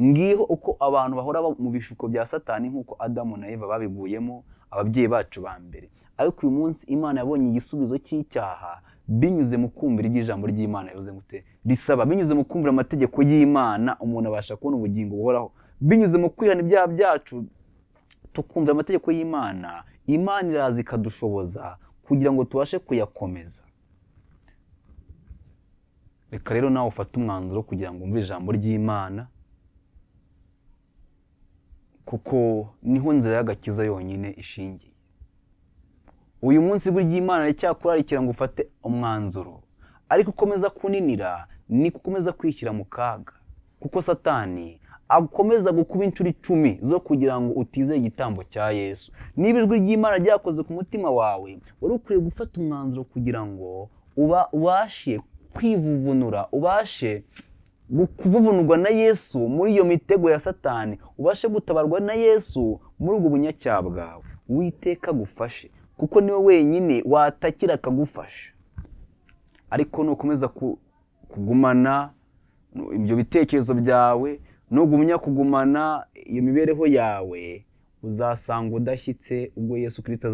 Ngiho uko abantu bahora mu bishuko bya Satani nk'uko Adamu na Eva babiguyemo, ababyeyi bacu ba mbere. Ariko uyu munsi Imana yabonye igisubizo cy'icyaha binyuze mu kumvira iby'ijambo ry'Imana yavuze gute risaba. Binyuze mu kumvira amategeko y'Imana umuntu abasha kubona ubugingo buhoraho. Binyuze mu kwihana ibyaha byacu tukumvira amategeko y'Imana, Imana iraza ikadushoboza kugira ngo tubashe kuyakomeza. Reka rero nawe ufate umwanzuro kugira ngo umve ijambo ry'Imana, kuko niho nzira y'agakiza yonyine ishingiye. Uyu munsi burya Imana icyakurarikira ngo ufate umwanzuro, ariko ukomeza kuninira ni gukomeza kwishyira mu kaga, kuko Satani akomeza gukuba inshuro 10 zo kugira ngo utizeye igitambo cya Yesu. Niba ijwi ry'Imana ryakoze ku mutima wawe, wari ukwiye gufata umwanzuro kugira ngo ubashe kwivuvunura, ubashe kuvuvunurwa na Yesu muri iyo mitego ya Satani, ubashe gutabarwa na Yesu muri ubwo bunyacyaha bwawe. Uwiteka agufashe, kuko niwe wenyine watakira akagufasha. Ariko nukomeza kugumana ibyo bitekerezo byawe, nugumya kugumana iyo mibereho yawe, uzasanga udashyitse ubwo Yesu Kristo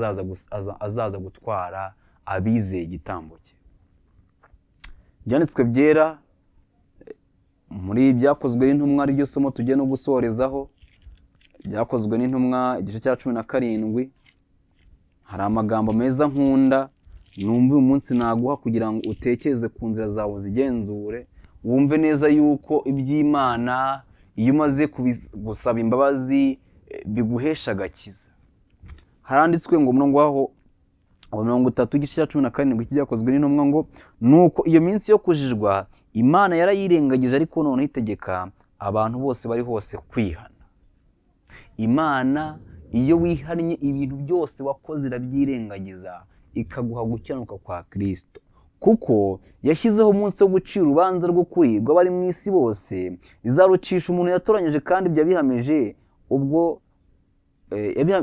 azaza gutwara abizeye igitambo cye. Byanditswe byera muri Byakozwe n'Intumwa ryo somo tugiye no gusorezaho, Byakozwe n'Intumwa igice cya 17, hari amagambo meza nkunda numva uyu munsi naguha kugira ngo utekereze ku nzira zawe zigenzure, wumve neza yuko iby'Imana iyo umaze gusaba imbabazi biguhesha agakiza. Haranditswe ngo umurongo waho wa 30 igice cya 17 cy'Ibyakozwe n'Intumwa ngo nuko iyo minsi yo kujijwa Imana yarayirengagije, ariko none itegeka abantu bose bari hose kwihana. Imana iyo wihannye ibintu byose wakoze irabyirengagiza, ikaguha gukiranuka kwa Kristo, kuko yashyizeho umunsi wo gucira urubanza rw'ukuri rw'abari mu isi bose, izarucisha umuntu yatoranyije kandi byabihamije ubwo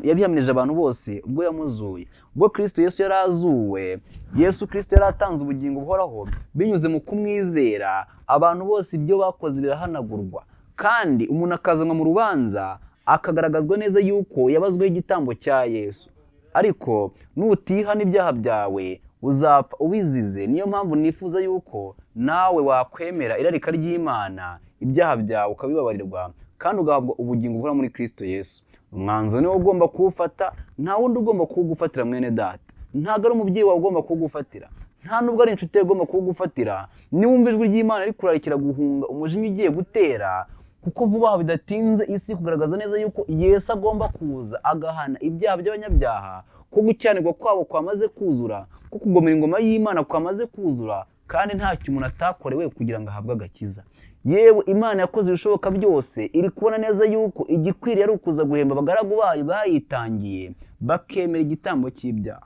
yabihamirije abantu bose ubwo yamuzuye. Ubwo Kristo Yesu yarazuwe, Yesu Kristo yaratanze ubugingo buhoraho binyuze mu kumwizera, abantu bose ibyo bakoze birahanagurwa, kandi umuntu akazanwa mu rubanza akagaragazwa neza yuko yabazweho igitambo cya Yesu. Ariko nutihana ibyaha byawe uzapfa ubizize. Niyo mpamvu nifuza yuko nawe wakwemera irarika ry'Imana, ibyaha byawe ukabibabarirwa kandi ugahabwa ubugingo buhoraho muri Kristo Yesu. Umwanzuro niwo ugomba kuwufata, nta wundi ugomba kuwugufatira mwene data. Ntabwo ari umubyeyi wawe ugomba kuwugufatira, nta nubwo ari inshuti ugomba kuwugufatira. Niwumva ijwi ry'Imana rikurarikira guhunga umujinya ugiye gutera, kuko vuba aha bidatinze isi kugaragaza neza yuko Yesu agomba kuza agahana ibyaha by'abanyabyaha, ko gucyanirwa kwabo kwamaze kuzura, ko kugomera ingoma y'Imana kwamaze kuzura, kandi ntacyo umuntu atakorewe kugira ngo ahabwe agakiza. Yewe Imana yakoze ibishoboka byose, iri kubona neza yuko igikwiriye ari ukuza guhemba abagaragu bayo bayitangiye bakemera igitambo cy'ibyaha,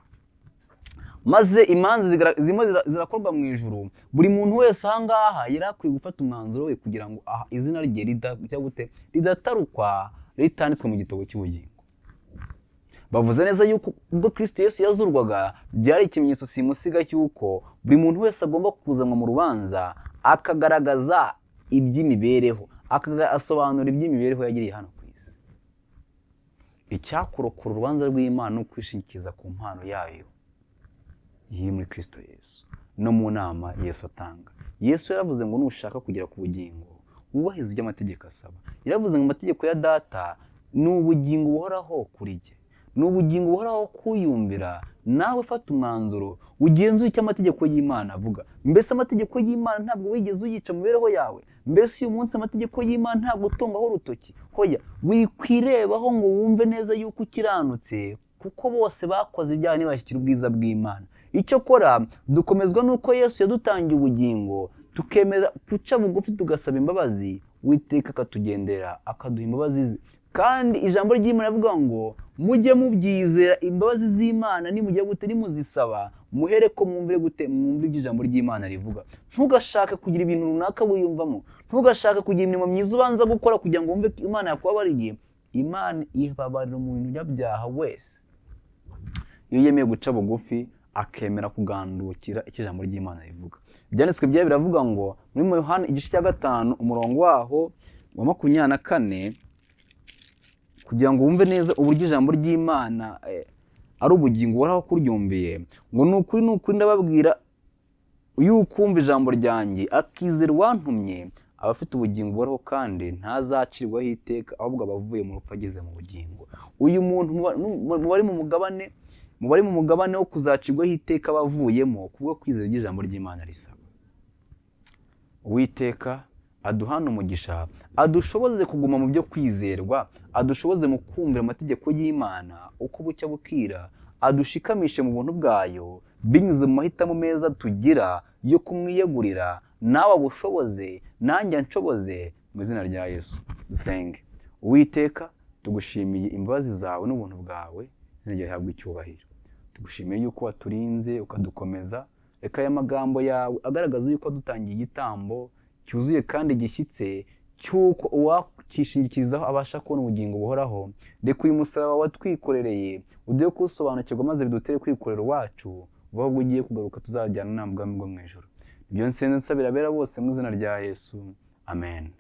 maze imanza zimwe zirakorwa mu ijuru. Buri muntu wese ahangaha yari akwiye gufata umwanzuro we kugira ngo izina rye ridatarukwa, ritanditswe mu gitabo cy'ubugingo. Bavuze neza yuko ubwo Kristo Yesu yazurwaga byari ikimenyetso simusiga cy'uko buri muntu wese agomba kuzanwa mu rubanza akagaragaza iby'imibereho, asobanura iby'imibereho yagiriye hano ku isi. Icyakurokora urubanza rw'Imana no kwishingikiza ku mpano yayo yiri muri Kristo Yesu no mu nama Yesu atanga. Yesu yaravuze ngo nushaka kugera ku bugingo wubahirize ibyo amategeko asaba. Yaravuze ngo amategeko ya data ni ubugingo buhoraho kuri jye, ni ubugingo buhoraho kuyumvira. Nawe fata umwanzuro ugenzuye icyo amategeko y'Imana avuga. Mbese amategeko y'Imana ntabwo wigeze uyica mu mibereho yawe? mbese uyu munsi amategeko y'Imana ntabwo utungaho urutoki? Hoya, wikwirebaho ngo wumve neza yuko ukiranutse, kuko bose bakoze ibyaha ntibashyikira ubwiza bw'Imana. Icyo kora dukomezwa n'uko Yesu yadutangiye ubugingo, tukemera guca bugufi tugasaba imbabazi, Uwiteka akatugendera akaduha imbabazi ze. Kandi ijambo ry'Imana rivuga ngo mujye mubyizera imbabazi z'Imana nimujya gute nimuzisaba, muhere ko mwumvire gute mwumve ibyo ijambo ry'Imana rivuga. Ntugashake kugira ibintu runaka wiyumvamo, ntugashake kugira imirimo myiza ubanza gukora kugira ngo wumve ko Imana yakubabariye. Imana ibabarira umuntu umunyabyaha wese iyo yemeye guca bugufi akemera kugandukira icyo ijambo ry'Imana rivuga. Ibyanditswe byayo biravuga ngo muri Yohana igice cya 5 umurongo waho wa 24, kugira ngo wumve neza uburyo ijambo ry'Imana ari ubugingo uhoraho kuryumviye, ngo ni ukuri ndababwira yuko umva ijambo ryanjye akizera uwantumye aba afite ubugingo buhoraho kandi ntazacirwaho iteka, ahubwo aba avuye mu rupfu ageze mu bugingo. Uyu muntu mubari mu mugabane wo kuzacirwaho iteka bavuyemo kubwo kwizera ijambo ry'Imana risaba. Uwiteka aduhana umugisha, adushoboze kuguma mu byo kwizerwa, adushoboze mu kumvira amategeko y'Imana uko bucya bukira, adushikamishe mu buntu bwayo binyuze mu mahitamo meza tugira yo kumwiyegurira. Nawe abushoboze, nanjye anshoboze, mu izina rya Yesu. Dusenge. Uwiteka, tugushimiye imbabazi zawe n'ubuntu bwawe, izina ryawe rihabwe icyubahiro. Tugushimiye yuko waturinze ukadukomeza. Reka aya magambo yawe agaragaza yuko dutangiye igitambo cyuzuye kandi gishyitse cyuko uwakishingikirizaho abasha kubona ubugingo buhoraho. Reka uyu musaraba watwikorereye uduhe kuwusobanukirwa, maze bidutere kwikorera uwacu, vuba ubwo ugiye kugaruka tuzajyana na bwami bwo mu ijuru. Ibyo nsenze nsabira abera bose mu izina rya Yesu. Amen.